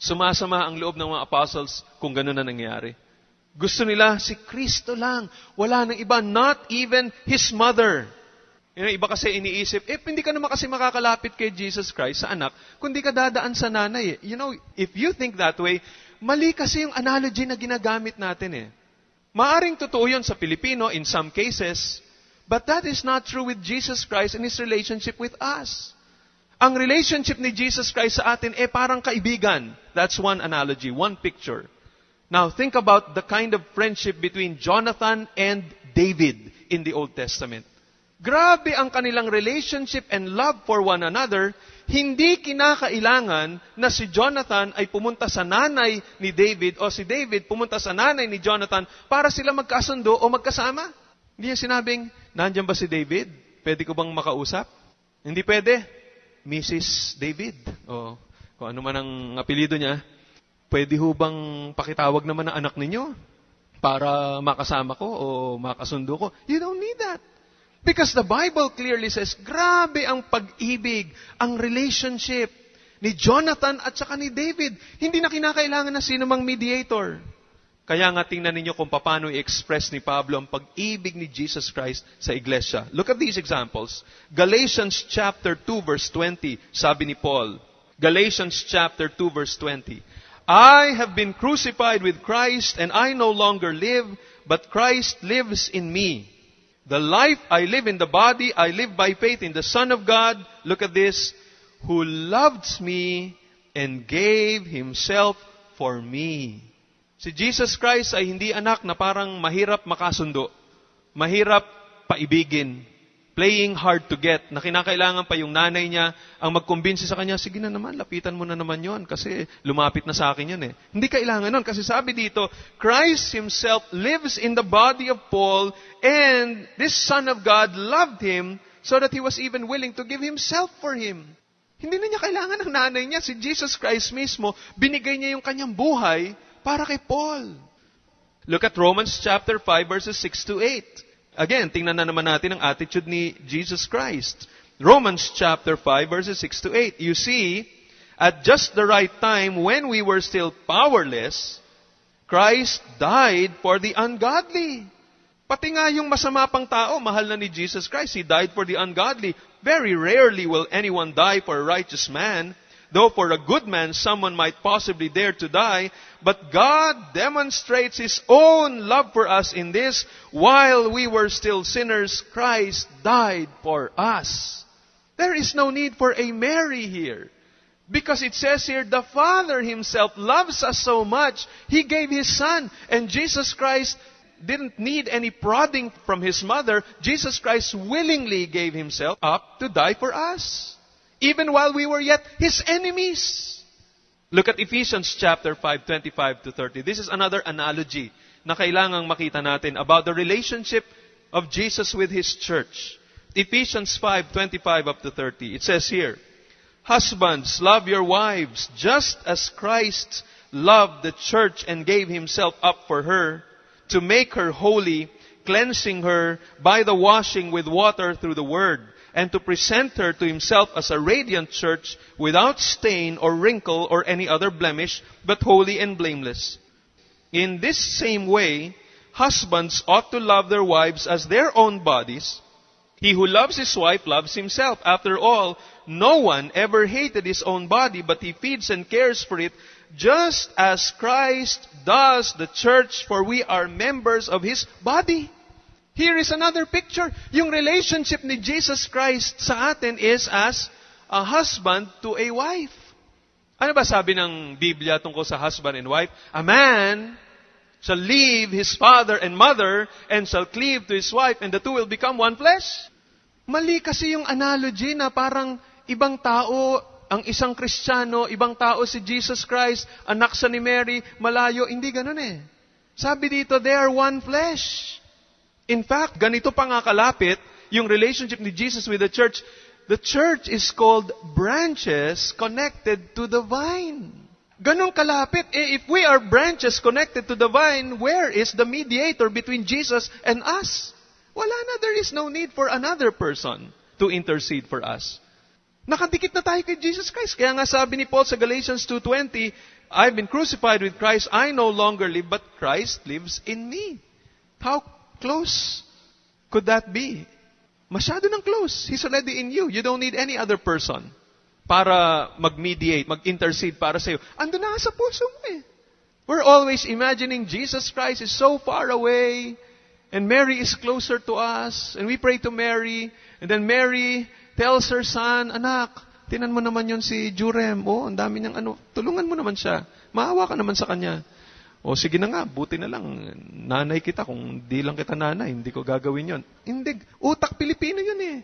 Sumasama ang loob ng mga apostles kung gano'n na nangyari. Gusto nila si Kristo lang. Wala nang iba, not even His mother. Iba kasi iniisip, hindi ka naman kasi makakalapit kay Jesus Christ sa anak, kundi ka dadaan sa nanay. If you think that way, mali kasi yung analogy na ginagamit natin. Maaring totoo yun sa Pilipino in some cases, but that is not true with Jesus Christ and His relationship with us. Ang relationship ni Jesus Christ sa atin, parang kaibigan. That's one analogy, one picture. Now, think about the kind of friendship between Jonathan and David in the Old Testament. Grabe ang kanilang relationship and love for one another. Hindi kinakailangan na si Jonathan ay pumunta sa nanay ni David o si David pumunta sa nanay ni Jonathan para sila magkasundo o magkasama. Hindi niya sinabing, nandiyan ba si David? Pwede ko bang makausap? Hindi pwede. Mrs. David. O kung ano man ang apelido niya. Pwede ho bang pakitawag naman ang anak ninyo para makasama ko o makasundo ko? You don't need that. Because the Bible clearly says, grabe ang pag-ibig, ang relationship ni Jonathan at saka ni David. Hindi na kinakailangan na sino mang mediator. Kaya nga tingnan ninyo kung paano i-express ni Pablo ang pag-ibig ni Jesus Christ sa iglesia. Look at these examples. Galatians chapter 2 verse 20, sabi ni Paul. Galatians chapter 2 verse 20. I have been crucified with Christ and I no longer live, but Christ lives in me. The life I live in the body, I live by faith in the Son of God. Look at this. Who loved me and gave Himself for me. Si Jesus Christ ay hindi anak na parang mahirap makasundo. Mahirap paibigin. Playing hard to get. Na kinakailangan pa yung nanay niya ang magkumbinsi sa kanya, sige na naman, lapitan mo na naman yon kasi lumapit na sa akin yun . Hindi kailangan nun. Kasi sabi dito, Christ Himself lives in the body of Paul and this Son of God loved him so that He was even willing to give Himself for him. Hindi na niya kailangan ng nanay niya. Si Jesus Christ mismo, binigay niya yung kanyang buhay para kay Paul. Look at Romans chapter 5 verses 6 to 8. Again, tingnan na naman natin ang attitude ni Jesus Christ. Romans chapter 5 verses 6 to 8. You see, at just the right time when we were still powerless, Christ died for the ungodly. Pati nga yung masama pang tao, mahal na ni Jesus Christ. He died for the ungodly. Very rarely will anyone die for a righteous man. Though for a good man, someone might possibly dare to die. But God demonstrates His own love for us in this. While we were still sinners, Christ died for us. There is no need for a Mary here. Because it says here, the Father Himself loves us so much, He gave His Son. And Jesus Christ didn't need any prodding from His mother. Jesus Christ willingly gave Himself up to die for us. Even while we were yet His enemies. Look at Ephesians chapter 5, 25 to 30. This is another analogy na kailangang makita natin about the relationship of Jesus with His church. Ephesians 5, 25 up to 30. It says here, Husbands, love your wives, just as Christ loved the church and gave Himself up for her, to make her holy, cleansing her by the washing with water through the word, and to present her to Himself as a radiant church without stain or wrinkle or any other blemish, but holy and blameless. In this same way, husbands ought to love their wives as their own bodies. He who loves his wife loves himself. After all, no one ever hated his own body, but he feeds and cares for it, just as Christ does the church, for we are members of His body. Here is another picture. Yung relationship ni Jesus Christ sa atin is as a husband to a wife. Ano ba sabi ng Biblia tungkol sa husband and wife? A man shall leave his father and mother and shall cleave to his wife, and the two will become one flesh. Mali kasi yung analogy na parang ibang tao, ang isang Kristiyano, ibang tao si Jesus Christ, anak sa ni Mary, malayo. Hindi ganun . Sabi dito, they are one flesh. In fact, ganito pa nga kalapit yung relationship ni Jesus with the church. The church is called branches connected to the vine. Ganun kalapit. If we are branches connected to the vine, where is the mediator between Jesus and us? Wala na. There is no need for another person to intercede for us. Nakadikit na tayo kay Jesus Christ. Kaya nga sabi ni Paul sa Galatians 2:20, I've been crucified with Christ. I no longer live, but Christ lives in me. How close could that be? Masyado ng close. He's already in you. You don't need any other person para mag-mediate, mag-intercede para sa iyo. Ando na sa puso mo eh. We're always imagining Jesus Christ is so far away, and Mary is closer to us, and we pray to Mary, and then Mary tells her son, anak, tinan mo naman yon si Jurem. Oh, ang dami niyang tulungan mo naman siya. Maawa ka naman sa kanya. O sige na nga, buti na lang, nanay kita. Kung di lang kita nanay, hindi ko gagawin yon. Hindi, utak Pilipino yun eh.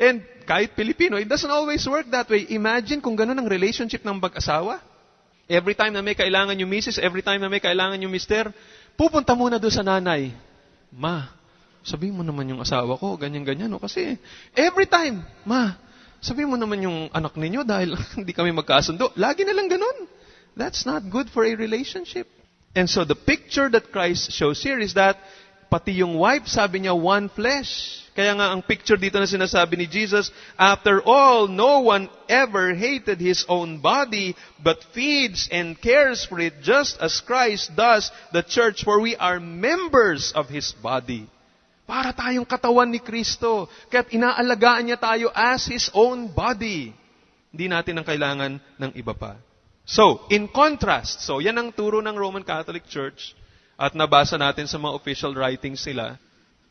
And kahit Pilipino, it doesn't always work that way. Imagine kung ganun ang relationship ng mag-asawa. Every time na may kailangan yung misis, every time na may kailangan yung mister, pupunta muna doon sa nanay. Ma, sabihin mo naman yung asawa ko, ganyan-ganyan. No? Kasi every time, ma, sabihin mo naman yung anak ninyo dahil hindi kami magkasundo. Lagi na lang ganun. That's not good for a relationship. And so the picture that Christ shows here is that pati yung wife, sabi niya, one flesh. Kaya nga ang picture dito na sinasabi ni Jesus, after all, no one ever hated his own body, but feeds and cares for it just as Christ does the church, for we are members of His body. Para tayong katawan ni Kristo. Kaya't inaalagaan niya tayo as His own body. Hindi natin ang kailangan ng iba pa. So, in contrast, so yan ang turo ng Roman Catholic Church at nabasa natin sa mga official writings nila.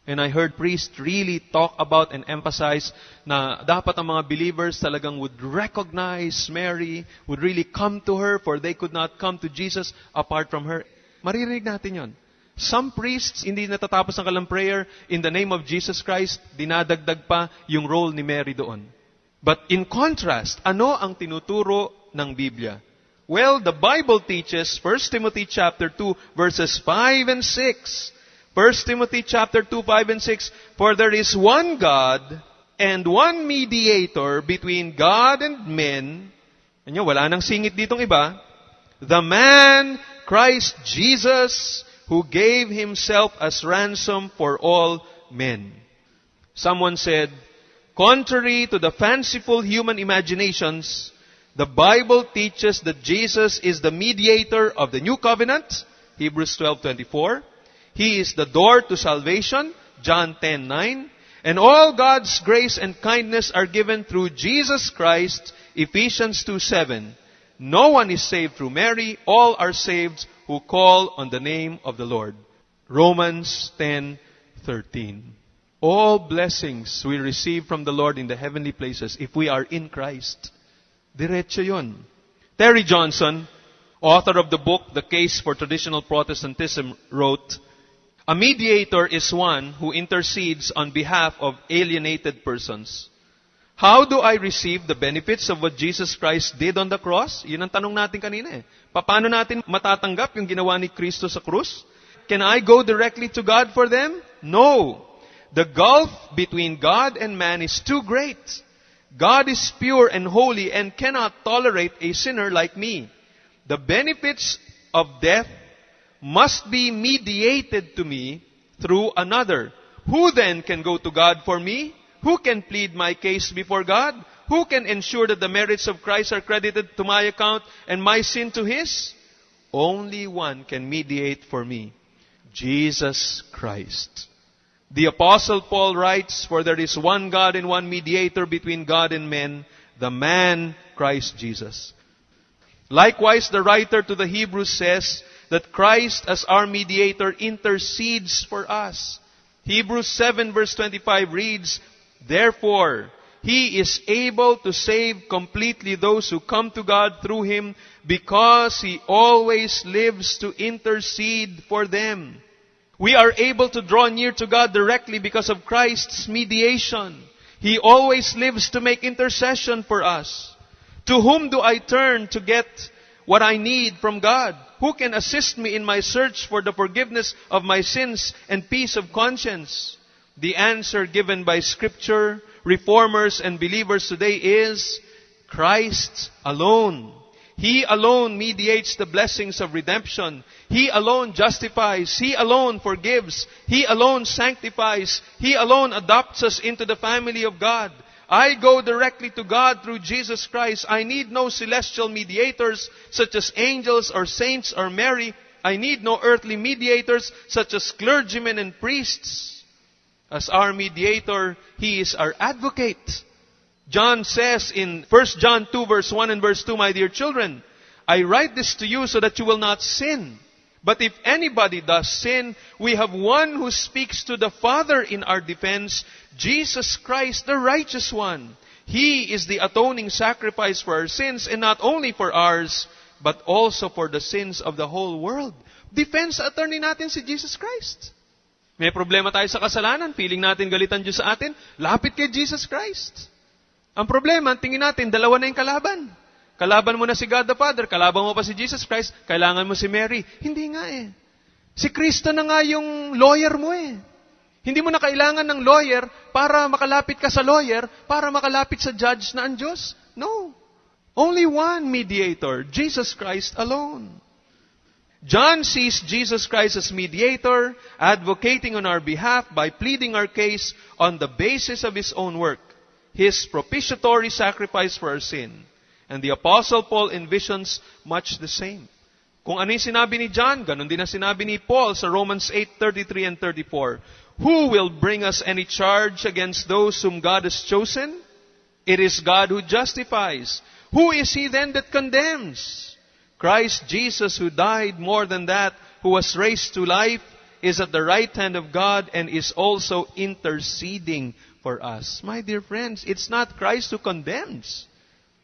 And I heard priests really talk about and emphasize na dapat ang mga believers talagang would recognize Mary, would really come to her, for they could not come to Jesus apart from her. Maririnig natin yon. Some priests, hindi natatapos ang kanilang prayer in the name of Jesus Christ, dinadagdag pa yung role ni Mary doon. But in contrast, ano ang tinuturo ng Biblia? Well, the Bible teaches, 1 Timothy chapter 2, verses 5 and 6. 1 Timothy chapter 2, 5 and 6, for there is one God and one mediator between God and men. Ano, wala nang singit ditong iba. The man, Christ Jesus, who gave Himself as ransom for all men. Someone said, contrary to the fanciful human imaginations, the Bible teaches that Jesus is the mediator of the new covenant, Hebrews 12:24. He is the door to salvation, John 10:9. And all God's grace and kindness are given through Jesus Christ, Ephesians 2:7. No one is saved through Mary, all are saved who call on the name of the Lord. Romans 10:13. All blessings we receive from the Lord in the heavenly places if we are in Christ. Diretso yun. Terry Johnson, author of the book The Case for Traditional Protestantism, wrote, a mediator is one who intercedes on behalf of alienated persons. How do I receive the benefits of what Jesus Christ did on the cross? Yun ang tanong natin kanina eh. Paano natin matatanggap yung ginawa ni Kristo sa krus? Can I go directly to God for them? No. The gulf between God and man is too great. God is pure and holy and cannot tolerate a sinner like me. The benefits of death must be mediated to me through another. Who then can go to God for me? Who can plead my case before God? Who can ensure that the merits of Christ are credited to my account and my sin to His? Only one can mediate for me, Jesus Christ. The Apostle Paul writes, for there is one God and one mediator between God and men, the man Christ Jesus. Likewise, the writer to the Hebrews says that Christ as our mediator intercedes for us. Hebrews 7 verse 25 reads, therefore, He is able to save completely those who come to God through Him, because He always lives to intercede for them. We are able to draw near to God directly because of Christ's mediation. He always lives to make intercession for us. To whom do I turn to get what I need from God? Who can assist me in my search for the forgiveness of my sins and peace of conscience? The answer given by Scripture, reformers and believers today is Christ alone. He alone mediates the blessings of redemption. He alone justifies. He alone forgives. He alone sanctifies. He alone adopts us into the family of God. I go directly to God through Jesus Christ. I need no celestial mediators such as angels or saints or Mary. I need no earthly mediators such as clergymen and priests. As our mediator, He is our advocate. John says in 1 John 2 verse 1 and verse 2, my dear children, I write this to you so that you will not sin. But if anybody does sin, we have one who speaks to the Father in our defense, Jesus Christ, the righteous one. He is the atoning sacrifice for our sins, and not only for ours, but also for the sins of the whole world. Defense attorney natin si Jesus Christ. May problema tayo sa kasalanan, feeling natin galitan Diyos sa atin, lapit kay Jesus Christ. Ang problema, tingin natin, dalawa na yung kalaban. Kalaban mo na si God the Father, kalaban mo pa si Jesus Christ, kailangan mo si Mary. Hindi nga eh. Si Kristo na nga yung lawyer mo eh. Hindi mo na kailangan ng lawyer para makalapit ka sa lawyer, para makalapit sa judge na ang Diyos. No. Only one mediator, Jesus Christ alone. John sees Jesus Christ as mediator, advocating on our behalf by pleading our case on the basis of His own work, His propitiatory sacrifice for our sin. And the Apostle Paul envisions much the same. Kung ano yung sinabi ni John, ganun din ang sinabi ni Paul sa Romans 8:33 and 34. Who will bring us any charge against those whom God has chosen? It is God who justifies. Who is He then that condemns? Christ Jesus, who died, more than that, who was raised to life, is at the right hand of God and is also interceding for us. My dear friends, it's not Christ who condemns.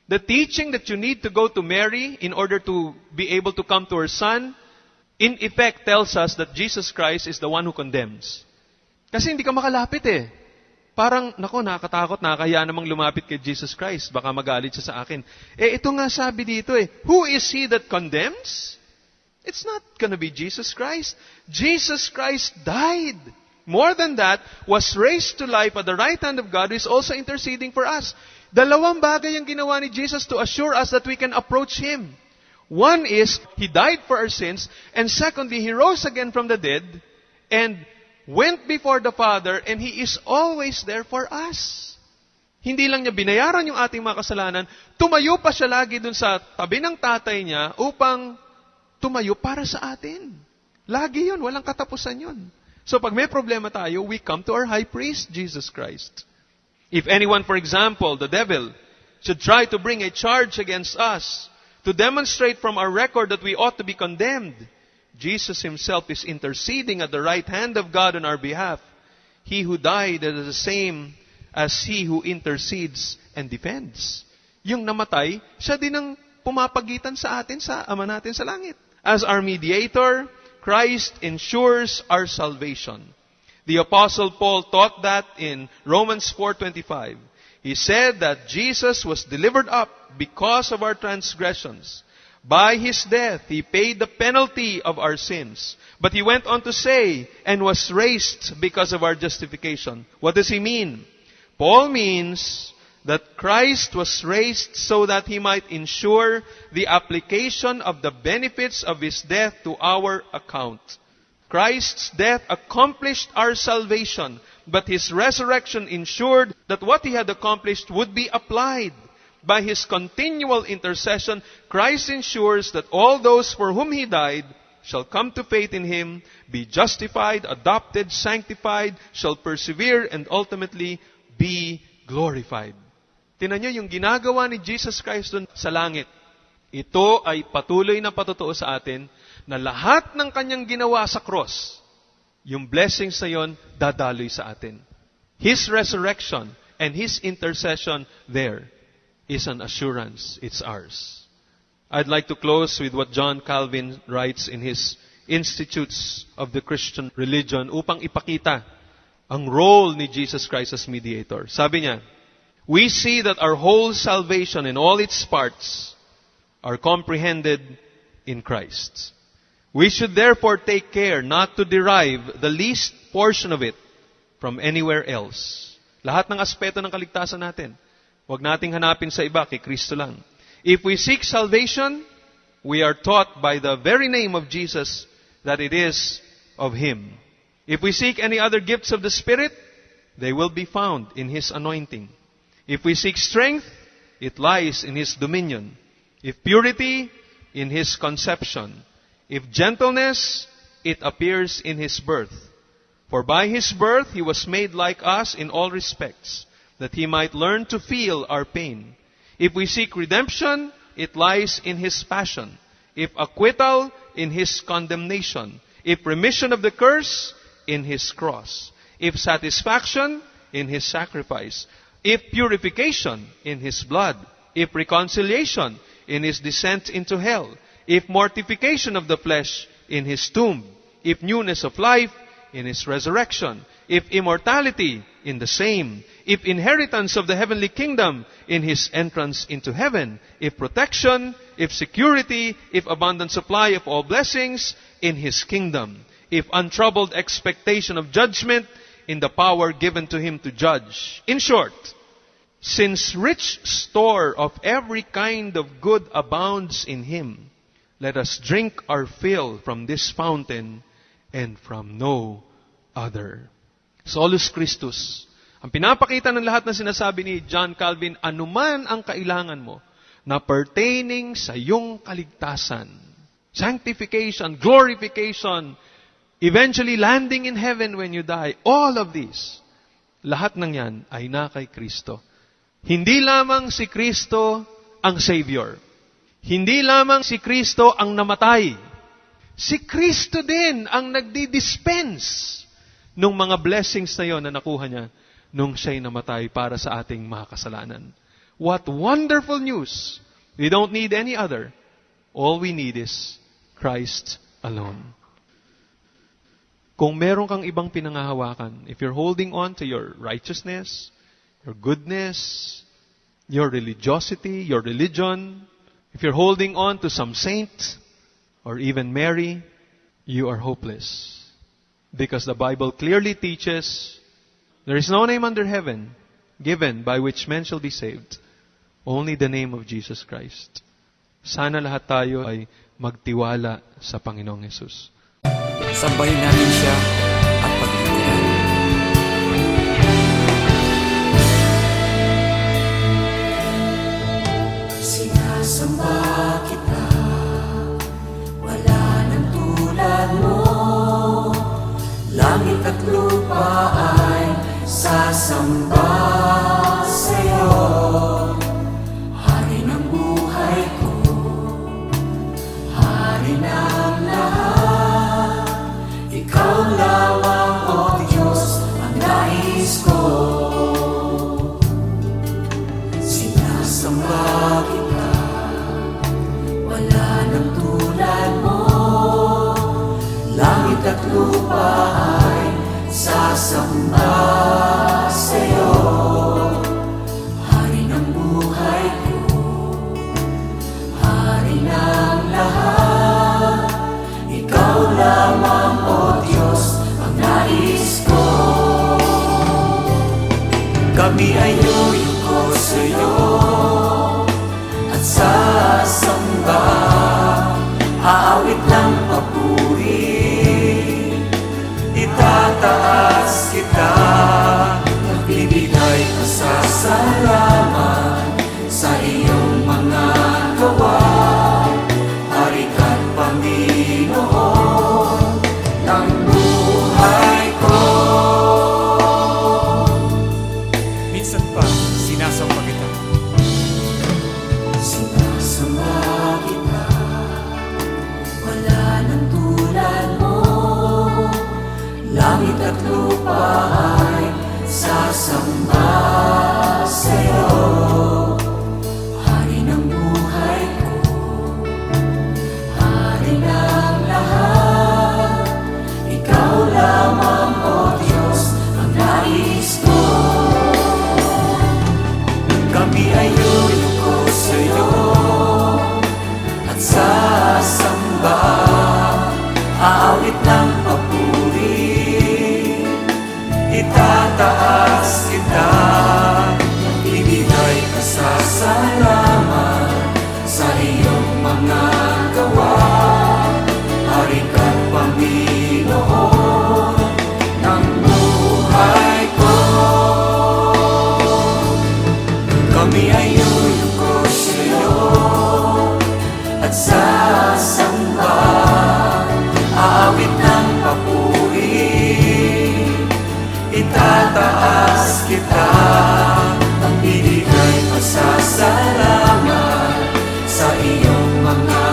The teaching that you need to go to Mary in order to be able to come to her son, in effect tells us that Jesus Christ is the one who condemns. Kasi hindi ka makalapit eh. Parang, nakakatakot, nakakahiya namang lumapit kay Jesus Christ. Baka magalit siya sa akin. Ito nga sabi dito eh. Who is He that condemns? It's not gonna be Jesus Christ. Jesus Christ died. More than that, was raised to life at the right hand of God, who is also interceding for us. Dalawang bagay ang ginawa ni Jesus to assure us that we can approach Him. One is, He died for our sins, and secondly, He rose again from the dead, and went before the Father, and He is always there for us. Hindi lang niya binayaran yung ating mga kasalanan, tumayo pa siya lagi dun sa tabi ng tatay niya upang tumayo para sa atin. Lagi yun, walang katapusan yun. So pag may problema tayo, we come to our high priest, Jesus Christ. If anyone, for example, the devil, should try to bring a charge against us to demonstrate from our record that we ought to be condemned, Jesus Himself is interceding at the right hand of God on our behalf. He who died is the same as He who intercedes and defends. Yung namatay, siya din ang pumapagitan sa atin, sa Ama natin sa langit. As our mediator, Christ ensures our salvation. The Apostle Paul taught that in Romans 4:25. He said that Jesus was delivered up because of our transgressions. By His death, He paid the penalty of our sins. But He went on to say, and was raised because of our justification. What does he mean? Paul means that Christ was raised so that He might ensure the application of the benefits of His death to our account. Christ's death accomplished our salvation, but His resurrection ensured that what He had accomplished would be applied. By His continual intercession, Christ ensures that all those for whom He died shall come to faith in Him, be justified, adopted, sanctified, shall persevere, and ultimately be glorified. Tingnan niyo yung ginagawa ni Jesus Christ dun sa langit. Ito ay patuloy na patotoo sa atin na lahat ng Kanyang ginawa sa cross, yung blessings na yon dadaloy sa atin. His resurrection and His intercession there is an assurance. It's ours. I'd like to close with what John Calvin writes in his Institutes of the Christian Religion upang ipakita ang role ni Jesus Christ as mediator. Sabi niya, we see that our whole salvation in all its parts are comprehended in Christ. We should therefore take care not to derive the least portion of it from anywhere else. Lahat ng aspeto ng kaligtasan natin, huwag nating hanapin sa iba, kay Kristo lang. If we seek salvation, we are taught by the very name of Jesus that it is of Him. If we seek any other gifts of the Spirit, they will be found in His anointing. If we seek strength, it lies in His dominion. If purity, in His conception. If gentleness, it appears in His birth. For by His birth He was made like us in all respects, that He might learn to feel our pain. If we seek redemption, it lies in His passion. If acquittal, in His condemnation. If remission of the curse, in His cross. If satisfaction, in His sacrifice. If purification, in His blood. If reconciliation, in His descent into hell. If mortification of the flesh, in His tomb. If newness of life, in His resurrection. If immortality, in the same. If inheritance of the heavenly kingdom, in His entrance into heaven. If protection, if security, if abundant supply of all blessings, in His kingdom. If untroubled expectation of judgment, in the power given to Him to judge. In short, since rich store of every kind of good abounds in Him, let us drink our fill from this fountain and from no other. Solus Christus. Ang pinapakita ng lahat ng sinasabi ni John Calvin, anuman ang kailangan mo na pertaining sa iyong kaligtasan, sanctification, glorification, eventually landing in heaven when you die, all of these, lahat ng yan ay na kay Kristo. Hindi lamang si Kristo ang Savior. Hindi lamang si Kristo ang namatay. Si Kristo din ang nagdi-dispense ng mga blessings na yon na nakuha niya nung siya'y namatay para sa ating mga kasalanan. What wonderful news! We don't need any other. All we need is Christ alone. Kung meron kang ibang pinangahawakan, if you're holding on to your righteousness, your goodness, your religiosity, your religion, if you're holding on to some saint or even Mary, you are hopeless. Because the Bible clearly teaches there is no name under heaven given by which men shall be saved, only the name of Jesus Christ. Sana lahat tayo ay magtiwala sa Panginoong Hesus. Sambahin natin siya at paglintihan. Sinasamba kita, wala nang tulad mo. Langit at lupa ay sasamba sa'yo. Hari ng buhay ko, hari ng lahat. Ikaw lamang, O Diyos, ang nais ko. Sinasamba kita, wala nang tulad mo. Langit at lupa ay sasamba sa'yo. Hari ng buhay ko, hari ng lahat. Ikaw lamang, O Diyos, ang nais ko. Kami ay yuyuko sa'yo at sasamba. Aawit ng papuri, itataas kita. Magbibigay pasasalamat sa iyong mga gawa. Hari ka't Panginoon ng buhay ko. Minsan mga